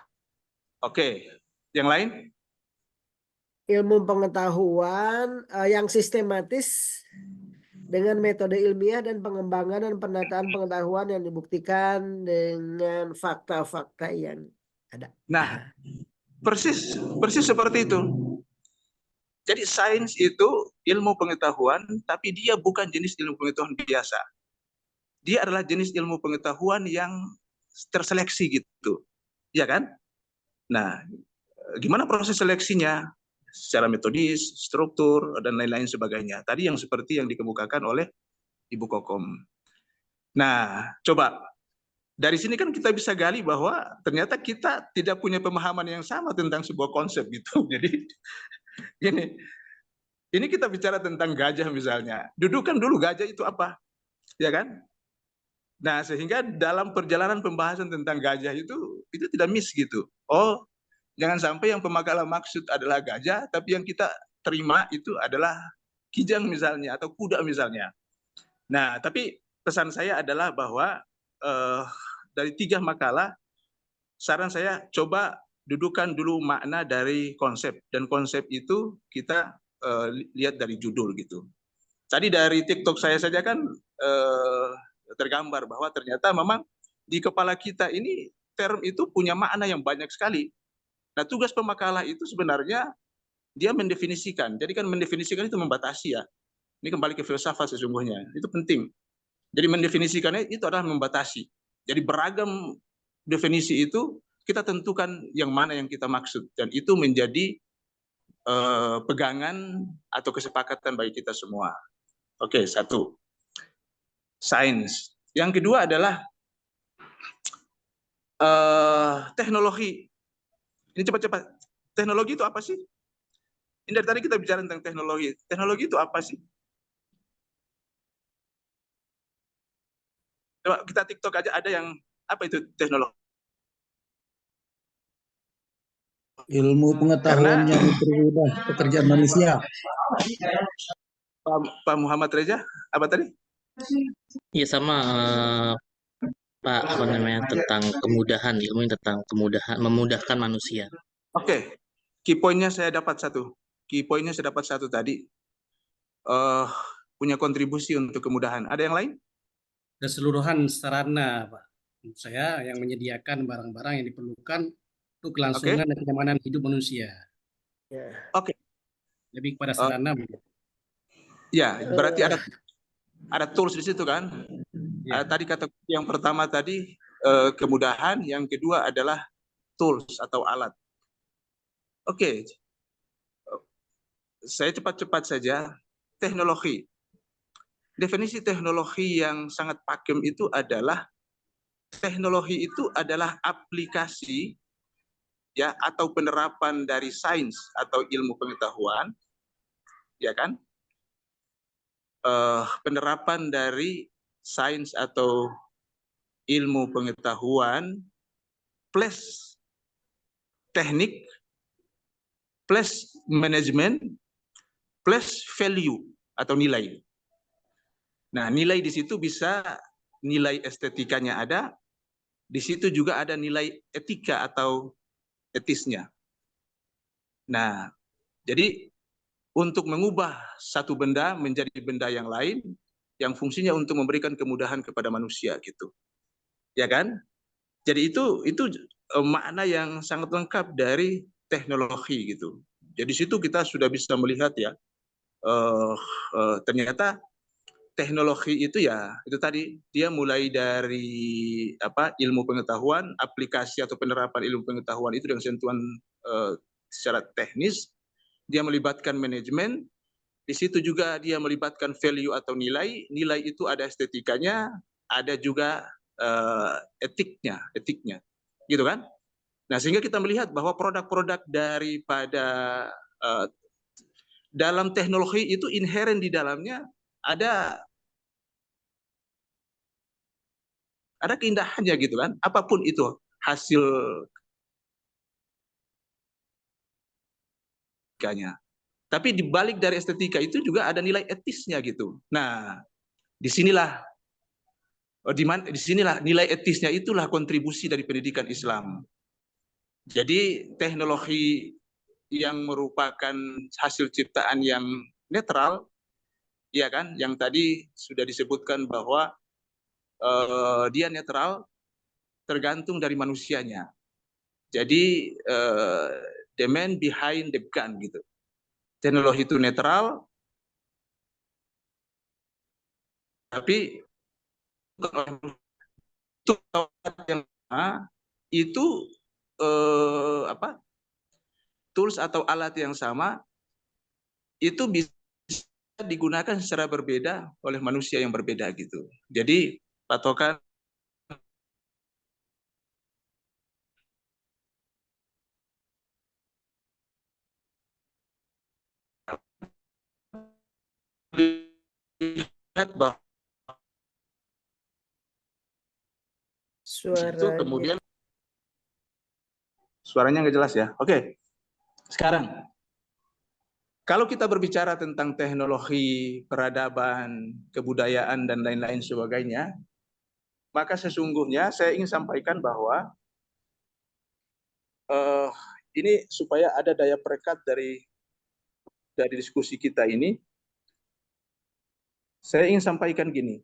Oke. Yang lain? Ilmu pengetahuan yang sistematis dengan metode ilmiah dan pengembangan dan penataan pengetahuan yang dibuktikan dengan fakta-fakta yang ada. Nah, persis seperti itu. Jadi sains itu ilmu pengetahuan, tapi dia bukan jenis ilmu pengetahuan biasa. Dia adalah jenis ilmu pengetahuan yang terseleksi gitu, ya kan? Nah, gimana proses seleksinya? Secara metodis, struktur, dan lain-lain sebagainya. Tadi yang seperti yang dikemukakan oleh Ibu Kokom. Nah, coba dari sini kan kita bisa gali bahwa ternyata kita tidak punya pemahaman yang sama tentang sebuah konsep gitu. Jadi ini kita bicara tentang gajah misalnya. Dudukan dulu gajah itu apa, ya kan? Nah, sehingga dalam perjalanan pembahasan tentang gajah itu tidak miss gitu. Oh, jangan sampai yang pemakalah maksud adalah gajah, tapi yang kita terima itu adalah kijang misalnya atau kuda misalnya. Nah, tapi pesan saya adalah bahwa dari 3 makalah, saran saya coba dudukan dulu makna dari konsep, dan konsep itu kita lihat dari judul gitu. Tadi dari TikTok saya saja kan tergambar bahwa ternyata memang di kepala kita ini term itu punya makna yang banyak sekali. Nah, tugas pemakalah itu sebenarnya dia mendefinisikan. Jadi kan mendefinisikan itu membatasi ya. Ini kembali ke filsafat sesungguhnya. Itu penting. Jadi mendefinisikannya itu adalah membatasi. Jadi beragam definisi itu kita tentukan yang mana yang kita maksud. Dan itu menjadi pegangan atau kesepakatan bagi kita semua. Oke, satu. Sains. Yang kedua adalah teknologi. Ini cepat-cepat. Teknologi itu apa sih? Ini dari tadi kita bicara tentang teknologi. Teknologi itu apa sih? Coba kita TikTok aja ada yang apa itu teknologi? Ilmu pengetahuan Karena yang mempermudah pekerjaan manusia. Pak Muhammad Reza, apa tadi? Iya sama Pak apa namanya tentang kemudahan ilmu tentang kemudahan memudahkan manusia. Oke, key point-nya saya dapat satu. Key point-nya saya dapat satu tadi. Punya kontribusi untuk kemudahan. Ada yang lain? Keseluruhan sarana, Pak. Menurut saya yang menyediakan barang-barang yang diperlukan untuk kelangsungan dan kenyamanan hidup manusia. Ya. Oke. Lebih kepada sarana. Ya, berarti ada tools di situ kan? Ya. Tadi kata yang pertama tadi kemudahan, yang kedua adalah tools atau alat. Oke. Saya cepat-cepat saja. Teknologi. Definisi teknologi yang sangat pakem itu adalah teknologi itu adalah aplikasi ya atau penerapan dari sains atau ilmu pengetahuan, ya kan? Penerapan dari sains atau ilmu pengetahuan plus teknik plus manajemen plus value atau nilai. Nah, nilai di situ bisa nilai estetikanya ada, di situ juga ada nilai etika atau etisnya. Nah, jadi untuk mengubah satu benda menjadi benda yang lain, yang fungsinya untuk memberikan kemudahan kepada manusia gitu, ya kan? Jadi itu makna yang sangat lengkap dari teknologi gitu. Jadi situ kita sudah bisa melihat ya, ternyata teknologi itu ya itu tadi dia mulai dari ilmu pengetahuan, aplikasi atau penerapan ilmu pengetahuan itu dengan sentuhan secara teknis, dia melibatkan manajemen, di situ juga dia melibatkan value atau nilai itu ada estetikanya, ada juga etiknya, gitu kan? Nah sehingga kita melihat bahwa produk-produk daripada dalam teknologi itu inherent di dalamnya ada keindahannya gitu kan, apapun itu hasil estetikanya. Tapi di balik dari estetika itu juga ada nilai etisnya gitu. Nah, disinilah nilai etisnya itulah kontribusi dari pendidikan Islam. Jadi teknologi yang merupakan hasil ciptaan yang netral, ya kan, yang tadi sudah disebutkan bahwa dia netral tergantung dari manusianya. Jadi the man behind the gun gitu. Teknologi itu netral, tapi itu tools atau alat yang sama itu bisa digunakan secara berbeda oleh manusia yang berbeda gitu. Jadi patokan lihat bahwa itu kemudian suaranya nggak jelas ya. Oke. Sekarang kalau kita berbicara tentang teknologi, peradaban, kebudayaan dan lain-lain sebagainya, maka sesungguhnya saya ingin sampaikan bahwa ini supaya ada daya perekat dari diskusi kita ini, saya ingin sampaikan gini.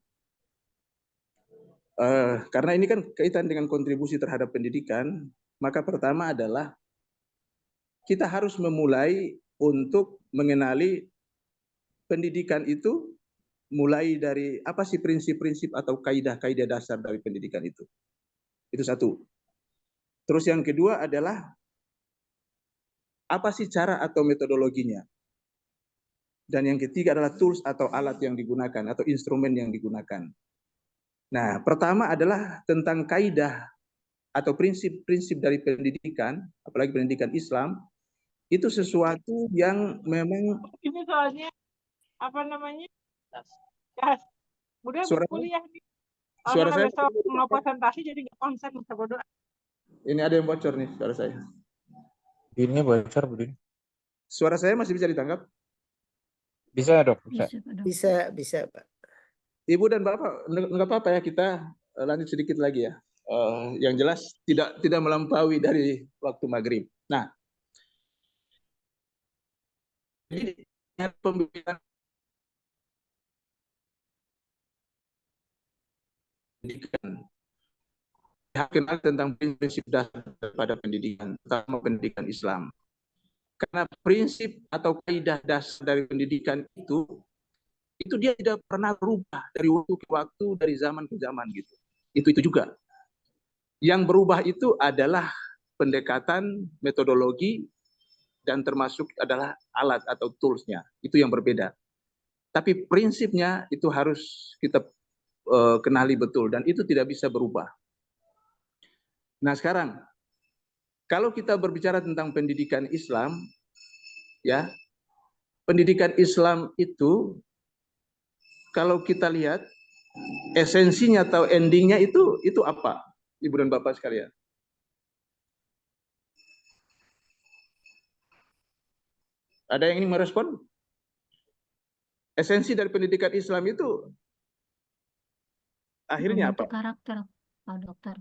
Karena ini kan kaitan dengan kontribusi terhadap pendidikan, maka pertama adalah kita harus memulai untuk mengenali pendidikan itu mulai dari apa sih prinsip-prinsip atau kaidah-kaidah dasar dari pendidikan itu. Itu satu. Terus yang kedua adalah apa sih cara atau metodologinya. Dan yang ketiga adalah tools atau alat yang digunakan atau instrumen yang digunakan. Nah, pertama adalah tentang kaidah atau prinsip-prinsip dari pendidikan, apalagi pendidikan Islam, itu sesuatu yang memang Ini soalnya apa namanya? Ya, udah suara berkuliah nih. suara Soalnya saya besok mau presentasi jadi nggak konsen bisa berdoa. ini ada yang bocor nih suara saya. Ini bocor, Budin. Suara saya masih bisa ditangkap? Bisa, Dok? Bisa. Bisa, Pak. Ibu dan Bapak, nggak apa-apa ya, kita lanjut sedikit lagi ya. Yang jelas tidak melampaui dari waktu maghrib. Nah, jadi pembimbingan pendidikan, kenal tentang prinsip dasar pada pendidikan, terutama pendidikan Islam. Karena prinsip atau kaidah dasar dari pendidikan itu dia tidak pernah berubah dari waktu ke waktu, dari zaman ke zaman gitu. Itu juga. Yang berubah itu adalah pendekatan, metodologi, dan termasuk adalah alat atau tools-nya. Itu yang berbeda. Tapi prinsipnya itu harus kita kenali betul, dan itu tidak bisa berubah. Nah sekarang, kalau kita berbicara tentang pendidikan Islam, ya, pendidikan Islam itu kalau kita lihat esensinya atau endingnya itu apa, Ibu dan Bapak sekalian? Ada yang ingin merespon? Esensi dari pendidikan Islam itu akhirnya apa? Membentuk karakter, Pak Dokter.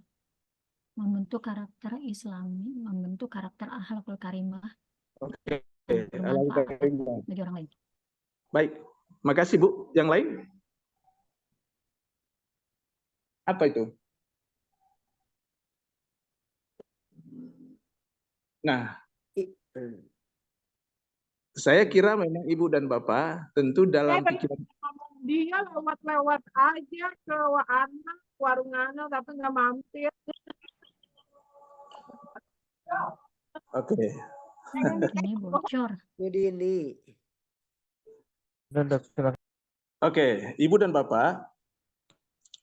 Membentuk karakter Islami, membentuk karakter akhlakul karimah. Oke, Bermanfaat bagi orang lain. Baik, makasih Bu. Yang lain? Apa itu? Nah, saya kira memang Ibu dan Bapak tentu dalam pikiran Dia lewat-lewat aja ke warung anak tapi nggak mampir. Oke. Ini bocor. Jadi ini. Oke, Ibu dan Bapak,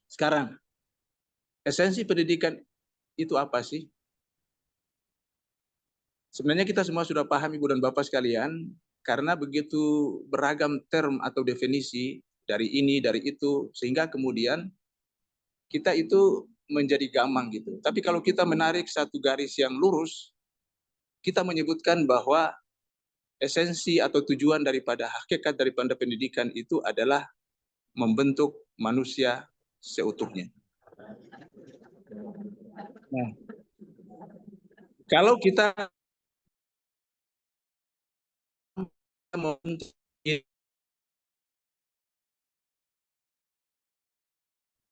sekarang esensi pendidikan itu apa sih? Sebenarnya kita semua sudah paham Ibu dan Bapak sekalian, karena begitu beragam term atau definisi dari ini, dari itu, sehingga kemudian kita itu menjadi gamang gitu. Tapi kalau kita menarik satu garis yang lurus, kita menyebutkan bahwa esensi atau tujuan daripada hakikat daripada pendidikan itu adalah membentuk manusia seutuhnya. Nah, kalau kita membentuk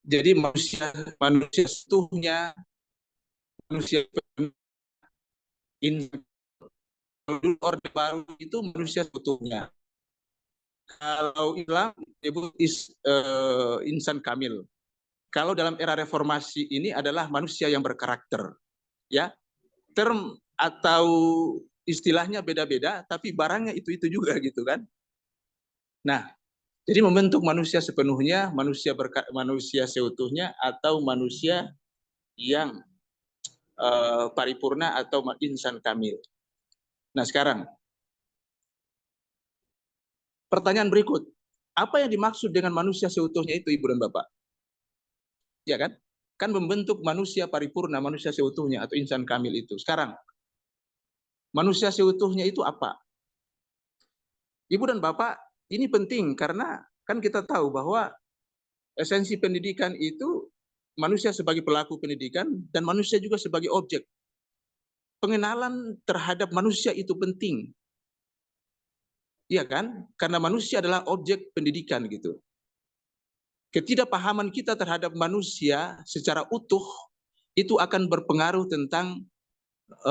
jadi manusia seutuhnya, manusia orde baru itu manusia seutuhnya. Kalau Islam disebut insan kamil. Kalau dalam era reformasi ini adalah manusia yang berkarakter. Ya, term atau istilahnya beda-beda, tapi barangnya itu juga gitu kan. Nah, jadi membentuk manusia sepenuhnya, manusia seutuhnya, atau manusia yang paripurna atau insan kamil. Nah sekarang, pertanyaan berikut, apa yang dimaksud dengan manusia seutuhnya itu Ibu dan Bapak? Ya kan? Kan membentuk manusia paripurna, manusia seutuhnya atau insan kamil itu. Sekarang, manusia seutuhnya itu apa? Ibu dan Bapak, ini penting karena kan kita tahu bahwa esensi pendidikan itu manusia sebagai pelaku pendidikan dan manusia juga sebagai objek. Pengenalan terhadap manusia itu penting. Iya kan? Karena manusia adalah objek pendidikan gitu. Ketidakpahaman kita terhadap manusia secara utuh itu akan berpengaruh tentang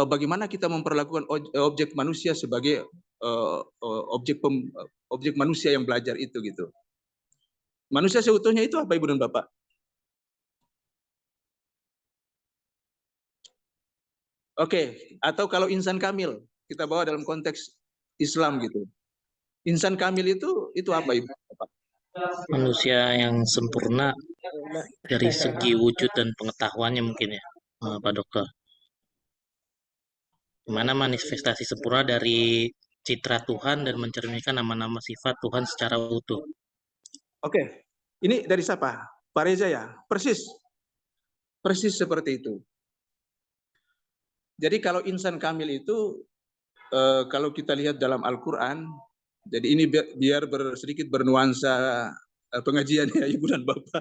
bagaimana kita memperlakukan objek manusia sebagai objek manusia yang belajar itu gitu. Manusia seutuhnya itu apa Ibu dan Bapak? Oke, atau kalau insan kamil kita bawa dalam konteks Islam gitu. Insan kamil itu apa Ibu? Manusia yang sempurna dari segi wujud dan pengetahuannya mungkin ya, Pak Dokter. di mana manifestasi sempurna dari citra Tuhan dan mencerminkan nama-nama sifat Tuhan secara utuh. Oke, ini dari siapa? Pak Reza ya? Persis seperti itu. Jadi kalau insan kamil itu, kalau kita lihat dalam Al-Quran, jadi ini biar sedikit bernuansa pengajian ya Ibu dan Bapak.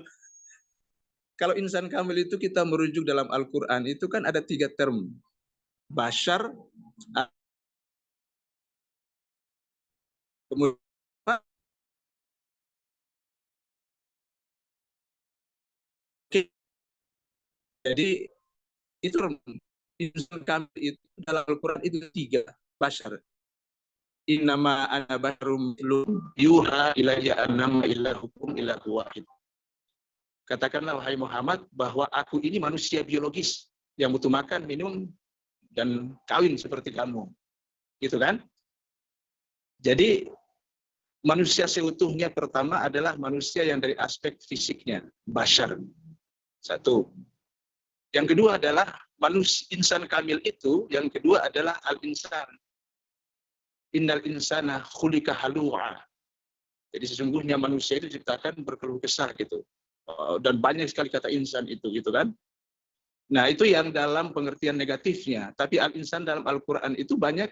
Kalau insan kamil itu kita merujuk dalam Al-Quran itu kan ada 3 term. Bashar, kemudian jadi itu insan kamil itu dalam Al-Quran itu 3 bashar. Innama ana basyarum mitlukum yuha ilayya annama ilahukum ilahu wahid. Katakanlah wahai Muhammad bahwa aku ini manusia biologis yang butuh makan, minum, dan kawin seperti kamu. Gitu kan? Jadi manusia seutuhnya pertama adalah manusia yang dari aspek fisiknya, bashar. 1. Yang kedua adalah manusia insan kamil itu, yang kedua adalah al-insan. Innal insana khuliqa halu'a. Jadi sesungguhnya manusia itu diciptakan berkeluh kesah gitu. Dan banyak sekali kata insan itu gitu kan. Nah, itu yang dalam pengertian negatifnya, tapi al-insan dalam Al-Qur'an itu banyak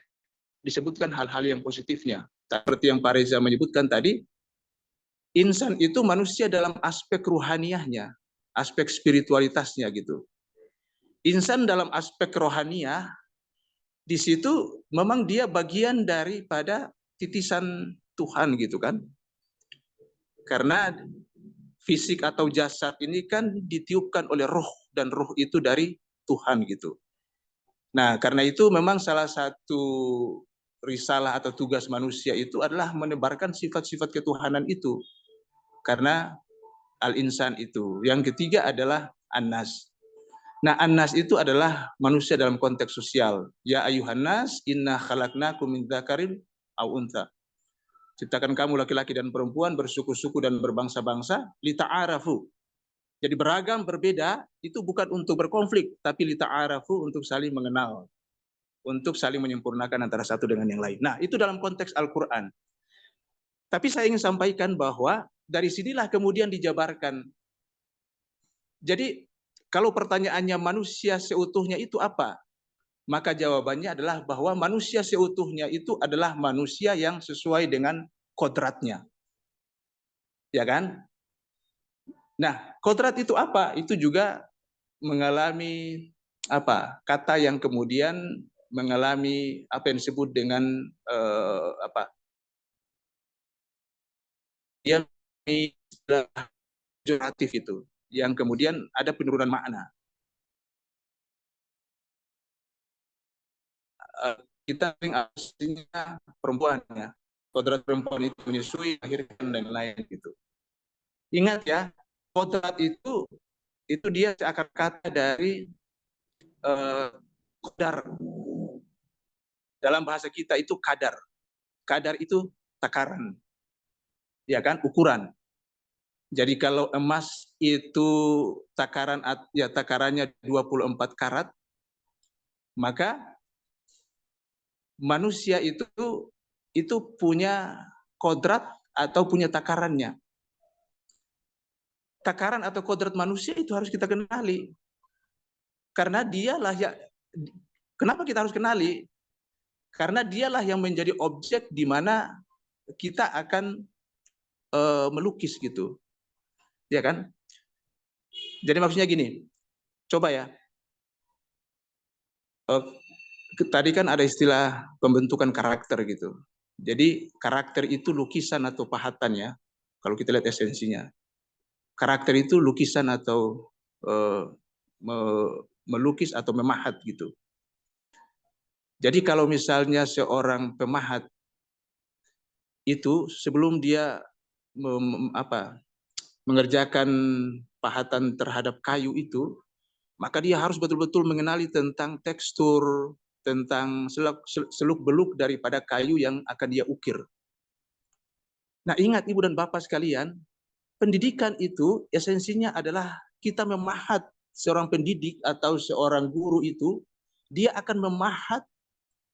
disebutkan hal-hal yang positifnya. Seperti yang Pak Reza menyebutkan tadi, insan itu manusia dalam aspek ruhaniyahnya, aspek spiritualitasnya gitu. Insan dalam aspek rohaniah, di situ memang dia bagian daripada titisan Tuhan gitu kan. Karena fisik atau jasad ini kan ditiupkan oleh roh, dan roh itu dari Tuhan gitu. Nah, karena itu memang salah satu risalah atau tugas manusia itu adalah menebarkan sifat-sifat ketuhanan itu. Karena al-insan itu. Yang ketiga adalah an-nas. Nah, an-nas itu adalah manusia dalam konteks sosial. Ya ayuhan nas, inna khalaqnakum min dzakarin aw untha. Ciptakan kamu laki-laki dan perempuan, bersuku-suku dan berbangsa-bangsa, lita'arafu. Jadi beragam, berbeda, itu bukan untuk berkonflik, tapi lita'arafu, untuk saling mengenal. Untuk saling menyempurnakan antara satu dengan yang lain. Nah, itu dalam konteks Al-Quran. Tapi saya ingin sampaikan bahwa dari sinilah kemudian dijabarkan. Jadi, kalau pertanyaannya manusia seutuhnya itu apa? Maka jawabannya adalah bahwa manusia seutuhnya itu adalah manusia yang sesuai dengan kodratnya. Ya kan? Nah, kodrat itu apa? Itu juga mengalami apa? Kata yang kemudian mengalami apa yang disebut dengan yang pejoratif itu, yang kemudian ada penurunan makna. Kita aslinya perempuan ya, kodrat perempuan itu menyusui, melahirkan dan lain gitu. Ingat ya, kodrat itu dia akar kata dari qadar. Dalam bahasa kita itu kadar. Kadar itu takaran. Ya kan, ukuran. Jadi kalau emas itu takarannya 24 karat, maka manusia itu punya kodrat atau punya takarannya. Takaran atau kodrat manusia itu harus kita kenali. Karena dialah ya, kenapa kita harus kenali? Karena dialah yang menjadi objek di mana kita akan melukis gitu. Ya kan? Jadi maksudnya gini, coba ya. Tadi kan ada istilah pembentukan karakter gitu. Jadi karakter itu lukisan atau pahatan ya. Kalau kita lihat esensinya. Karakter itu lukisan atau melukis atau memahat gitu. Jadi kalau misalnya seorang pemahat itu sebelum dia mengerjakan pahatan terhadap kayu itu, maka dia harus betul-betul mengenali tentang tekstur, tentang seluk-beluk daripada kayu yang akan dia ukir. Nah, ingat Ibu dan Bapak sekalian, pendidikan itu esensinya adalah kita memahat. Seorang pendidik atau seorang guru itu, dia akan memahat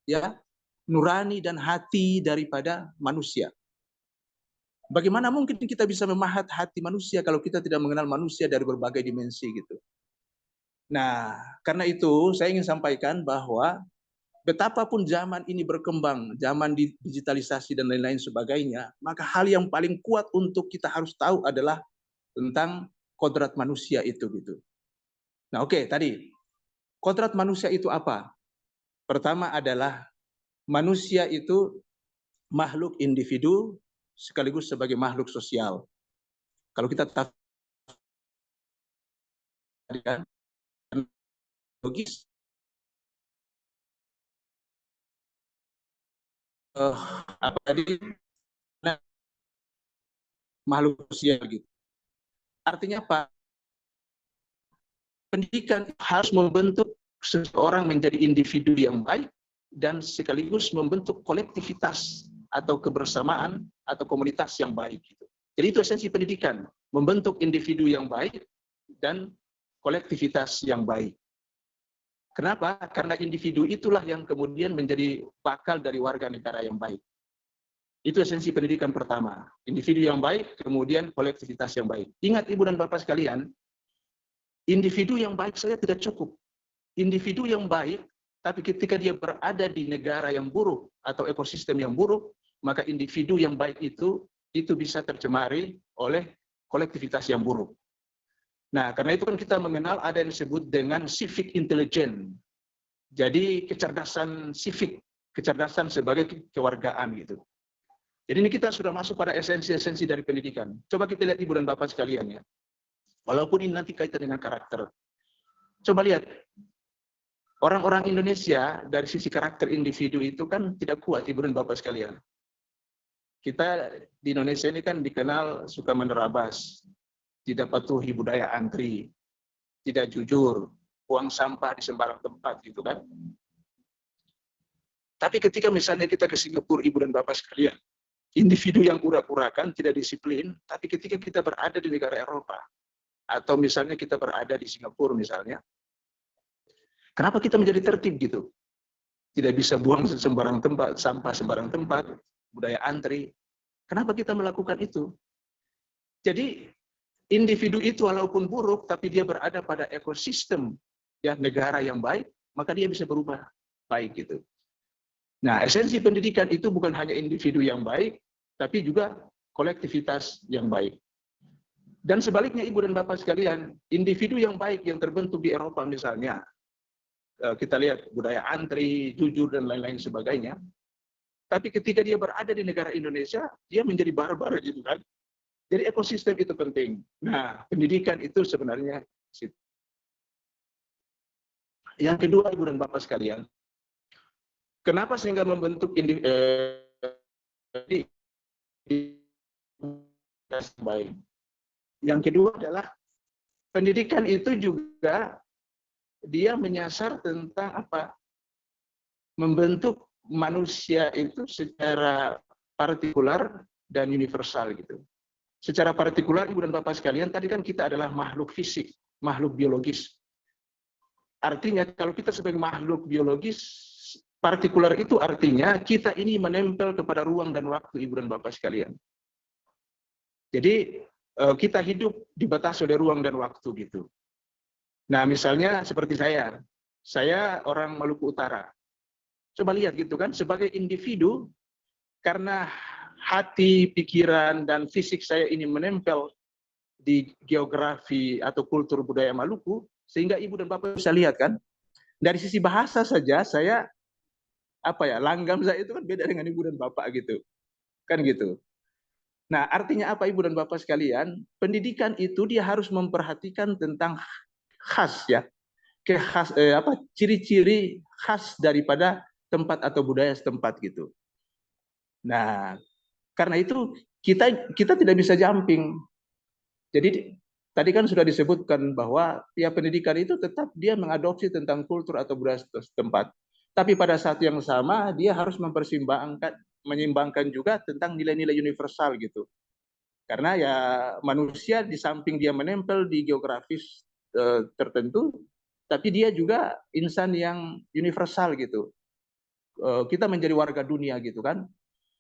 ya nurani dan hati daripada manusia. Bagaimana mungkin kita bisa memahat hati manusia kalau kita tidak mengenal manusia dari berbagai dimensi gitu. Nah, karena itu saya ingin sampaikan bahwa betapapun zaman ini berkembang, zaman digitalisasi dan lain-lain sebagainya, maka hal yang paling kuat untuk kita harus tahu adalah tentang kodrat manusia itu gitu. Nah, oke, tadi kodrat manusia itu apa? Pertama adalah manusia itu makhluk individu sekaligus sebagai makhluk sosial. Kalau kita tafsirkan logis, apa tadi, makhluk sosial gitu. Artinya apa? Pendidikan harus membentuk seseorang menjadi individu yang baik dan sekaligus membentuk kolektivitas atau kebersamaan atau komunitas yang baik gitu. Jadi itu esensi pendidikan, membentuk individu yang baik dan kolektivitas yang baik. Kenapa? Karena individu itulah yang kemudian menjadi bakal dari warga negara yang baik. Itu esensi pendidikan pertama. Individu yang baik, kemudian kolektivitas yang baik. Ingat Ibu dan Bapak sekalian, individu yang baik saja tidak cukup. Individu yang baik, tapi ketika dia berada di negara yang buruk atau ekosistem yang buruk, maka individu yang baik itu bisa tercemari oleh kolektivitas yang buruk. Nah, karena itu kan kita mengenal ada yang disebut dengan civic intelligence. Jadi kecerdasan civic, kecerdasan sebagai kewargaan gitu. Jadi ini kita sudah masuk pada esensi-esensi dari pendidikan. Coba kita lihat Ibu dan Bapak sekalian ya. Walaupun ini nanti kaitan dengan karakter. Coba lihat, orang-orang Indonesia dari sisi karakter individu itu kan tidak kuat Ibu dan Bapak sekalian. Kita di Indonesia ini kan dikenal suka menerabas, tidak patuhi budaya antri, tidak jujur, buang sampah di sembarang tempat gitu kan. Tapi ketika misalnya kita ke Singapura Ibu dan Bapak sekalian, individu yang pura-purakan, tidak disiplin, tapi ketika kita berada di negara Eropa, atau misalnya kita berada di Singapura misalnya, kenapa kita menjadi tertib gitu? Tidak bisa buang sembarang tempat, sampah sembarang tempat, budaya antri. Kenapa kita melakukan itu? Jadi individu itu walaupun buruk, tapi dia berada pada ekosistem ya negara yang baik, maka dia bisa berubah baik gitu. Nah, esensi pendidikan itu bukan hanya individu yang baik, tapi juga kolektivitas yang baik. Dan sebaliknya Ibu dan Bapak sekalian, individu yang baik yang terbentuk di Eropa misalnya, kita lihat budaya antri, jujur, dan lain-lain sebagainya. Tapi ketika dia berada di negara Indonesia, dia menjadi barbar gitu kan. Jadi ekosistem itu penting. Nah, pendidikan itu sebenarnya. Yang kedua Ibu dan Bapak sekalian, kenapa sehingga membentuk baik? Yang kedua adalah pendidikan itu juga dia menyasar tentang apa? Membentuk manusia itu secara partikular dan universal gitu. Secara partikular Ibu dan Bapak sekalian, tadi kan kita adalah makhluk fisik, makhluk biologis. Artinya kalau kita sebagai makhluk biologis, partikular itu artinya kita ini menempel kepada ruang dan waktu Ibu dan Bapak sekalian. Jadi kita hidup dibatasi oleh ruang dan waktu gitu. Nah misalnya seperti saya orang Maluku Utara. Coba lihat gitu kan, sebagai individu, karena hati, pikiran, dan fisik saya ini menempel di geografi atau kultur budaya Maluku, sehingga Ibu dan Bapak bisa lihat kan, dari sisi bahasa saja saya, langgam saya itu kan beda dengan Ibu dan Bapak gitu. Kan gitu. Nah, artinya apa Ibu dan Bapak sekalian? Pendidikan itu dia harus memperhatikan tentang khas ya. Ciri-ciri khas daripada tempat atau budaya setempat gitu. Nah, karena itu kita tidak bisa jumping. Jadi tadi kan sudah disebutkan bahwa ya pendidikan itu tetap dia mengadopsi tentang kultur atau budaya setempat. Tapi pada saat yang sama dia harus menyeimbangkan juga tentang nilai-nilai universal gitu. Karena ya manusia di samping dia menempel di geografis tertentu, tapi dia juga insan yang universal gitu. kita menjadi warga dunia gitu kan.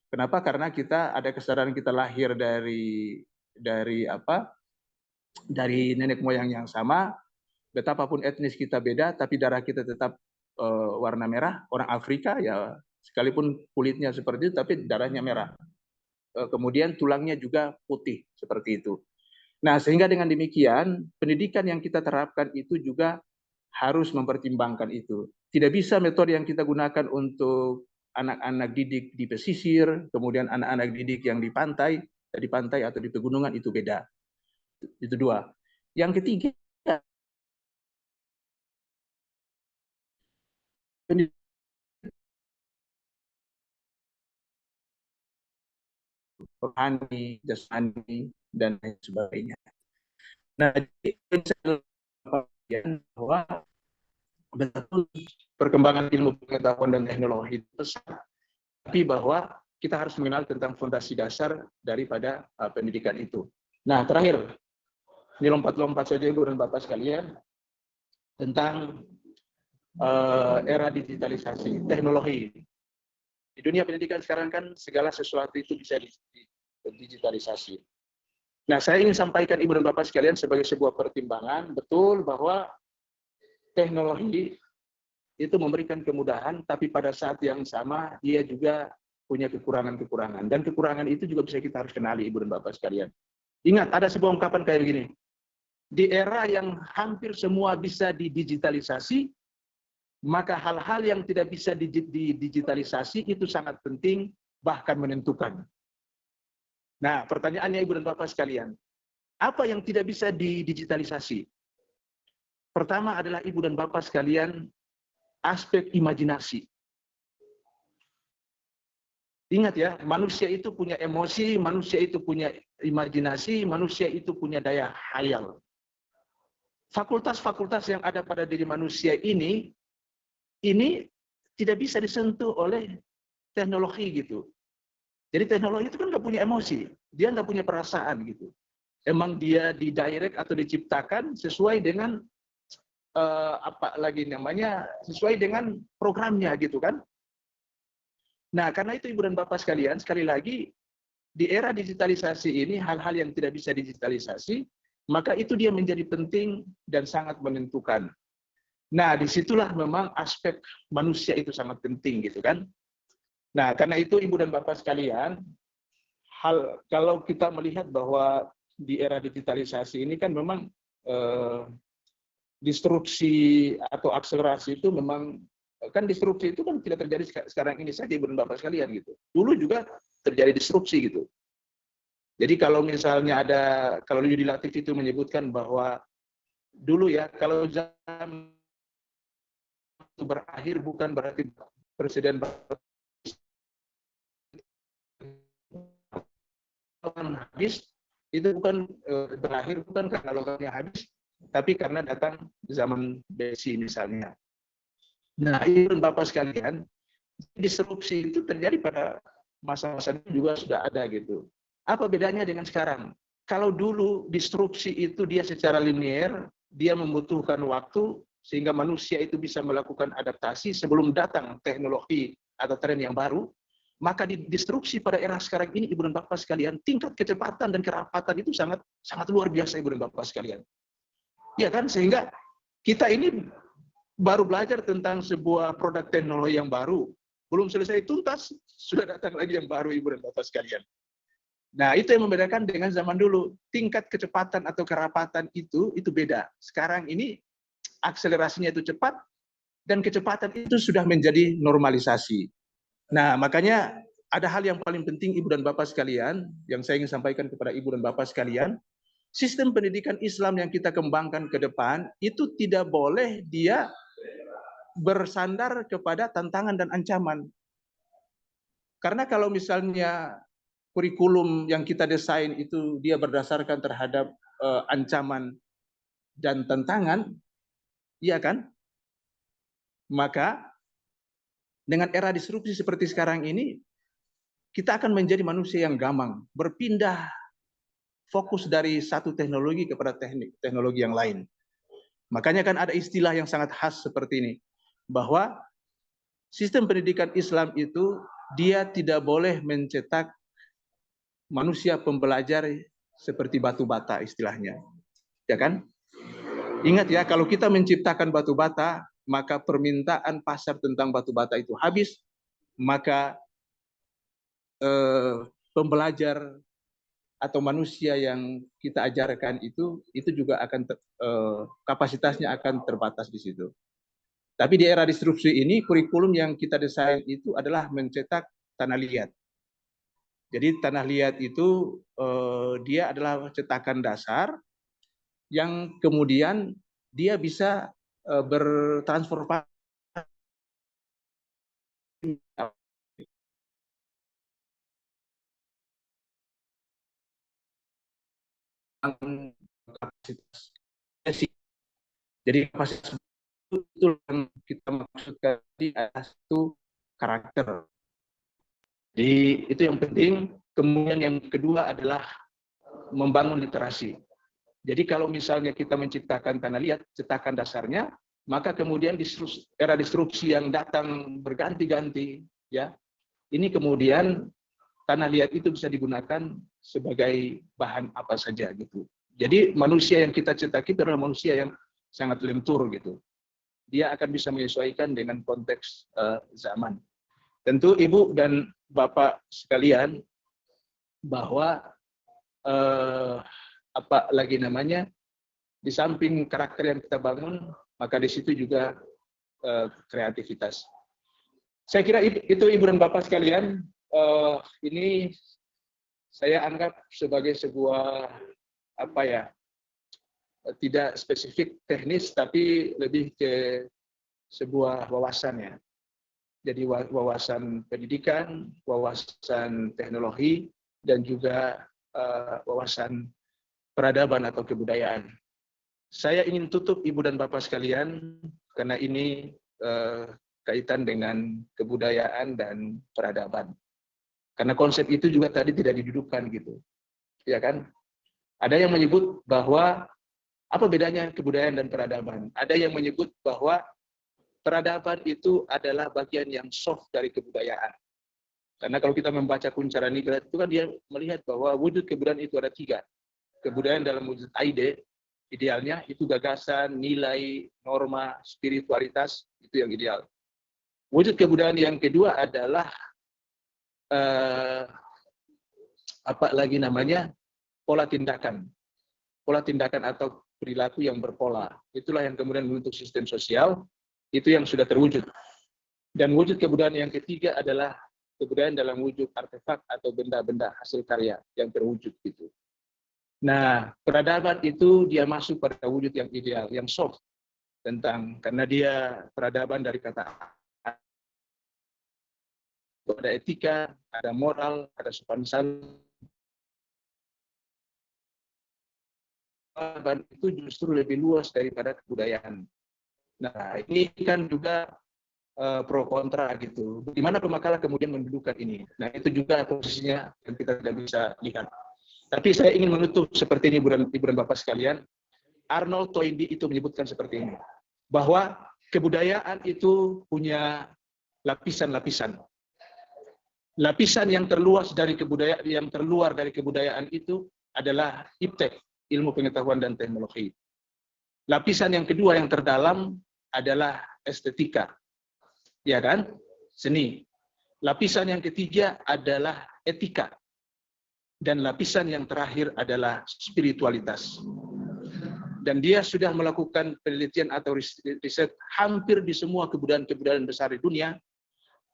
Kenapa? Karena kita ada kesadaran kita lahir dari nenek moyang yang sama, betapapun etnis kita beda, tapi darah kita tetap warna merah. Orang Afrika ya sekalipun kulitnya seperti itu, tapi darahnya merah. Kemudian tulangnya juga putih seperti itu. Nah, sehingga dengan demikian pendidikan yang kita terapkan itu juga harus mempertimbangkan itu. Tidak bisa metode yang kita gunakan untuk anak-anak didik di pesisir, kemudian anak-anak didik yang di pantai atau di pegunungan itu beda. Itu dua. Yang ketiga, rohani, jasmani, dan lain sebagainya. Nah, jadi bahwa betul perkembangan ilmu pengetahuan dan teknologi itu besar, tapi bahwa kita harus mengenal tentang fondasi dasar daripada pendidikan itu. Nah, terakhir, ini lompat-lompat saja Ibu dan Bapak sekalian, tentang era digitalisasi, teknologi. Di dunia pendidikan sekarang kan segala sesuatu itu bisa digitalisasi. Nah, saya ingin sampaikan Ibu dan Bapak sekalian sebagai sebuah pertimbangan, betul bahwa teknologi itu memberikan kemudahan, tapi pada saat yang sama dia juga punya kekurangan-kekurangan. Dan kekurangan itu juga bisa kita harus kenali Ibu dan Bapak sekalian. Ingat, ada sebuah ungkapan kayak begini. Di era yang hampir semua bisa didigitalisasi, maka hal-hal yang tidak bisa didigitalisasi itu sangat penting, bahkan menentukan. Nah, pertanyaannya Ibu dan Bapak sekalian, apa yang tidak bisa didigitalisasi? Pertama adalah Ibu dan Bapak sekalian, aspek imajinasi. Ingat ya, manusia itu punya emosi, manusia itu punya imajinasi, manusia itu punya daya hayal. Fakultas-fakultas yang ada pada diri manusia ini tidak bisa disentuh oleh teknologi gitu. Jadi teknologi itu kan nggak punya emosi, dia nggak punya perasaan gitu. Emang dia didirect atau diciptakan sesuai dengan sesuai dengan programnya gitu kan. Nah, karena itu Ibu dan Bapak sekalian, sekali lagi di era digitalisasi ini hal-hal yang tidak bisa digitalisasi, maka itu dia menjadi penting dan sangat menentukan. Nah, disitulah memang aspek manusia itu sangat penting gitu kan. Nah, karena itu Ibu dan Bapak sekalian, kalau kita melihat bahwa di era digitalisasi ini kan memang disrupsi atau akselerasi itu memang, kan disrupsi itu kan tidak terjadi sekarang ini saja Ibu dan Bapak sekalian gitu. Dulu juga terjadi disrupsi gitu. Jadi kalau misalnya kalau Yudi Latif itu menyebutkan bahwa dulu ya, kalau zaman itu berakhir bukan berarti presiden habis, itu bukan berakhir bukan karena lokalnya habis, tapi karena datang zaman besi misalnya. Nah, Ibu dan Bapak sekalian, disrupsi itu terjadi pada masa-masa juga sudah ada gitu. Apa bedanya dengan sekarang? Kalau dulu disrupsi itu dia secara linear, dia membutuhkan waktu sehingga manusia itu bisa melakukan adaptasi sebelum datang teknologi atau tren yang baru. Maka di disrupsi pada era sekarang ini Ibu dan Bapak sekalian, tingkat kecepatan dan kerapatan itu sangat luar biasa Ibu dan Bapak sekalian. Ya kan, sehingga kita ini baru belajar tentang sebuah produk teknologi yang baru, belum selesai tuntas sudah datang lagi yang baru Ibu dan Bapak sekalian. Nah, itu yang membedakan dengan zaman dulu. Tingkat kecepatan atau kerapatan itu beda. Sekarang ini akselerasinya itu cepat dan kecepatan itu sudah menjadi normalisasi. Nah, makanya ada hal yang paling penting Ibu dan Bapak sekalian, yang saya ingin sampaikan kepada Ibu dan Bapak sekalian, sistem pendidikan Islam yang kita kembangkan ke depan, itu tidak boleh dia bersandar kepada tantangan dan ancaman. Karena kalau misalnya kurikulum yang kita desain itu dia berdasarkan terhadap ancaman dan tantangan, iya kan? Maka dengan era disrupsi seperti sekarang ini, kita akan menjadi manusia yang gamang, berpindah fokus dari satu teknologi kepada teknologi yang lain. Makanya kan ada istilah yang sangat khas seperti ini, bahwa sistem pendidikan Islam itu dia tidak boleh mencetak manusia pembelajar seperti batu bata istilahnya. Ya kan? Ingat ya, kalau kita menciptakan batu bata, maka permintaan pasar tentang batu bata itu habis, maka pembelajar atau manusia yang kita ajarkan itu juga akan kapasitasnya akan terbatas di situ. Tapi di era disrupsi ini, kurikulum yang kita desain itu adalah mencetak tanah liat. Jadi tanah liat itu dia adalah cetakan dasar yang kemudian dia bisa bertransformasi kapasitas. Jadi kapasitas itu yang kita maksudkan di satu karakter. Jadi itu yang penting. Kemudian yang kedua adalah membangun literasi. Jadi kalau misalnya kita menciptakan tanah liat, cetakan dasarnya, maka kemudian era disrupsi yang datang berganti-ganti, ya, ini kemudian tanah liat itu bisa digunakan sebagai bahan apa saja gitu. Jadi manusia yang kita cetak itu adalah manusia yang sangat lentur gitu. Dia akan bisa menyesuaikan dengan konteks zaman. Tentu Ibu dan Bapak sekalian, bahwa apa lagi namanya, di samping karakter yang kita bangun, maka di situ juga kreativitas. Saya kira itu Ibu dan Bapak sekalian, ini saya anggap sebagai sebuah apa ya, tidak spesifik teknis tapi lebih ke sebuah wawasan ya. Jadi wawasan pendidikan, wawasan teknologi, dan juga wawasan peradaban atau kebudayaan. Saya ingin tutup Ibu dan Bapak sekalian karena ini kaitan dengan kebudayaan dan peradaban. Karena konsep itu juga tadi tidak didudukkan gitu. Ya kan? Ada yang menyebut bahwa apa bedanya kebudayaan dan peradaban? Ada yang menyebut bahwa peradaban itu adalah bagian yang soft dari kebudayaan. Karena kalau kita membaca Kunchara Nigrat itu kan dia melihat bahwa wujud kebudayaan itu ada 3. Kebudayaan dalam wujud aide, idealnya itu gagasan, nilai, norma, spiritualitas, itu yang ideal. Wujud kebudayaan yang kedua adalah apa lagi namanya, pola tindakan. Pola tindakan atau perilaku yang berpola. Itulah yang kemudian membentuk sistem sosial, itu yang sudah terwujud. Dan wujud kebudayaan yang ketiga adalah kebudayaan dalam wujud artefak atau benda-benda hasil karya yang terwujud gitu. Nah, peradaban itu dia masuk pada wujud yang ideal, yang soft, karena dia peradaban dari kata ada etika, ada moral, ada sopan santun. Peradaban itu justru lebih luas daripada kebudayaan. Nah, ini kan juga pro kontra gitu. Di mana pemakalah kemudian mendudukan ini. Nah, itu juga posisinya yang kita tidak bisa lihat. Tapi saya ingin menutup seperti ini, Ibu dan Bapak sekalian. Arnold Toynbee itu menyebutkan seperti ini, bahwa kebudayaan itu punya lapisan-lapisan. Lapisan yang terluas dari kebudayaan, yang terluar dari kebudayaan itu adalah iptek, ilmu pengetahuan dan teknologi. Lapisan yang kedua yang terdalam adalah estetika, ya kan? Seni. Lapisan yang ketiga adalah etika. Dan lapisan yang terakhir adalah spiritualitas. Dan dia sudah melakukan penelitian atau riset hampir di semua kebudayaan-kebudayaan besar di dunia.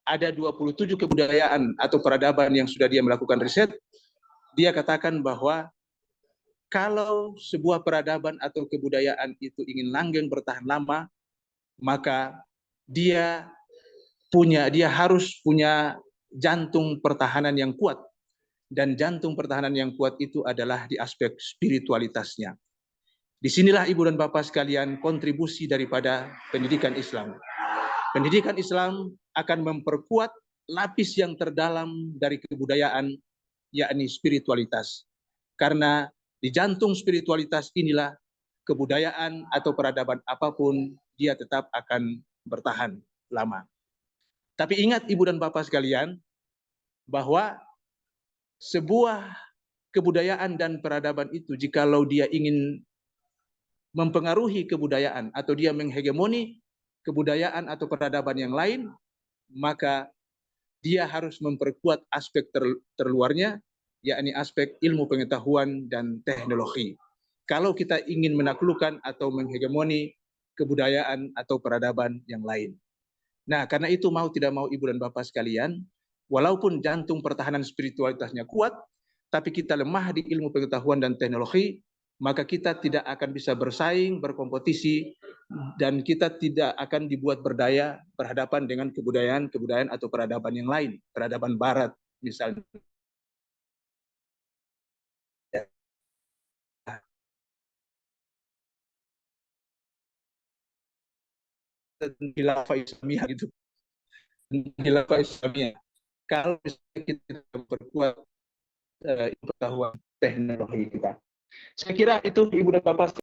Ada 27 kebudayaan atau peradaban yang sudah dia melakukan riset. Dia katakan bahwa kalau sebuah peradaban atau kebudayaan itu ingin langgeng bertahan lama, maka dia harus punya jantung pertahanan yang kuat. Dan jantung pertahanan yang kuat itu adalah di aspek spiritualitasnya. Disinilah Ibu dan Bapak sekalian kontribusi daripada pendidikan Islam. Pendidikan Islam akan memperkuat lapis yang terdalam dari kebudayaan, yakni spiritualitas. Karena di jantung spiritualitas inilah kebudayaan atau peradaban apapun dia tetap akan bertahan lama. Tapi ingat Ibu dan Bapak sekalian, bahwa sebuah kebudayaan dan peradaban itu, jikalau dia ingin mempengaruhi kebudayaan atau dia menghegemoni kebudayaan atau peradaban yang lain, maka dia harus memperkuat aspek terluarnya, yakni aspek ilmu pengetahuan dan teknologi. Kalau kita ingin menaklukkan atau menghegemoni kebudayaan atau peradaban yang lain. Nah, karena itu mau tidak mau Ibu dan Bapak sekalian, walaupun jantung pertahanan spiritualitasnya kuat, tapi kita lemah di ilmu pengetahuan dan teknologi, maka kita tidak akan bisa bersaing, berkompetisi, dan kita tidak akan dibuat berdaya berhadapan dengan kebudayaan atau peradaban yang lain, peradaban Barat misalnya. Khilafah Islamiyah gitu. Khilafah Islamiyah. Kalau kita memperkuat pengetahuan teknologi kita. Saya kira itu Ibu dan Bapak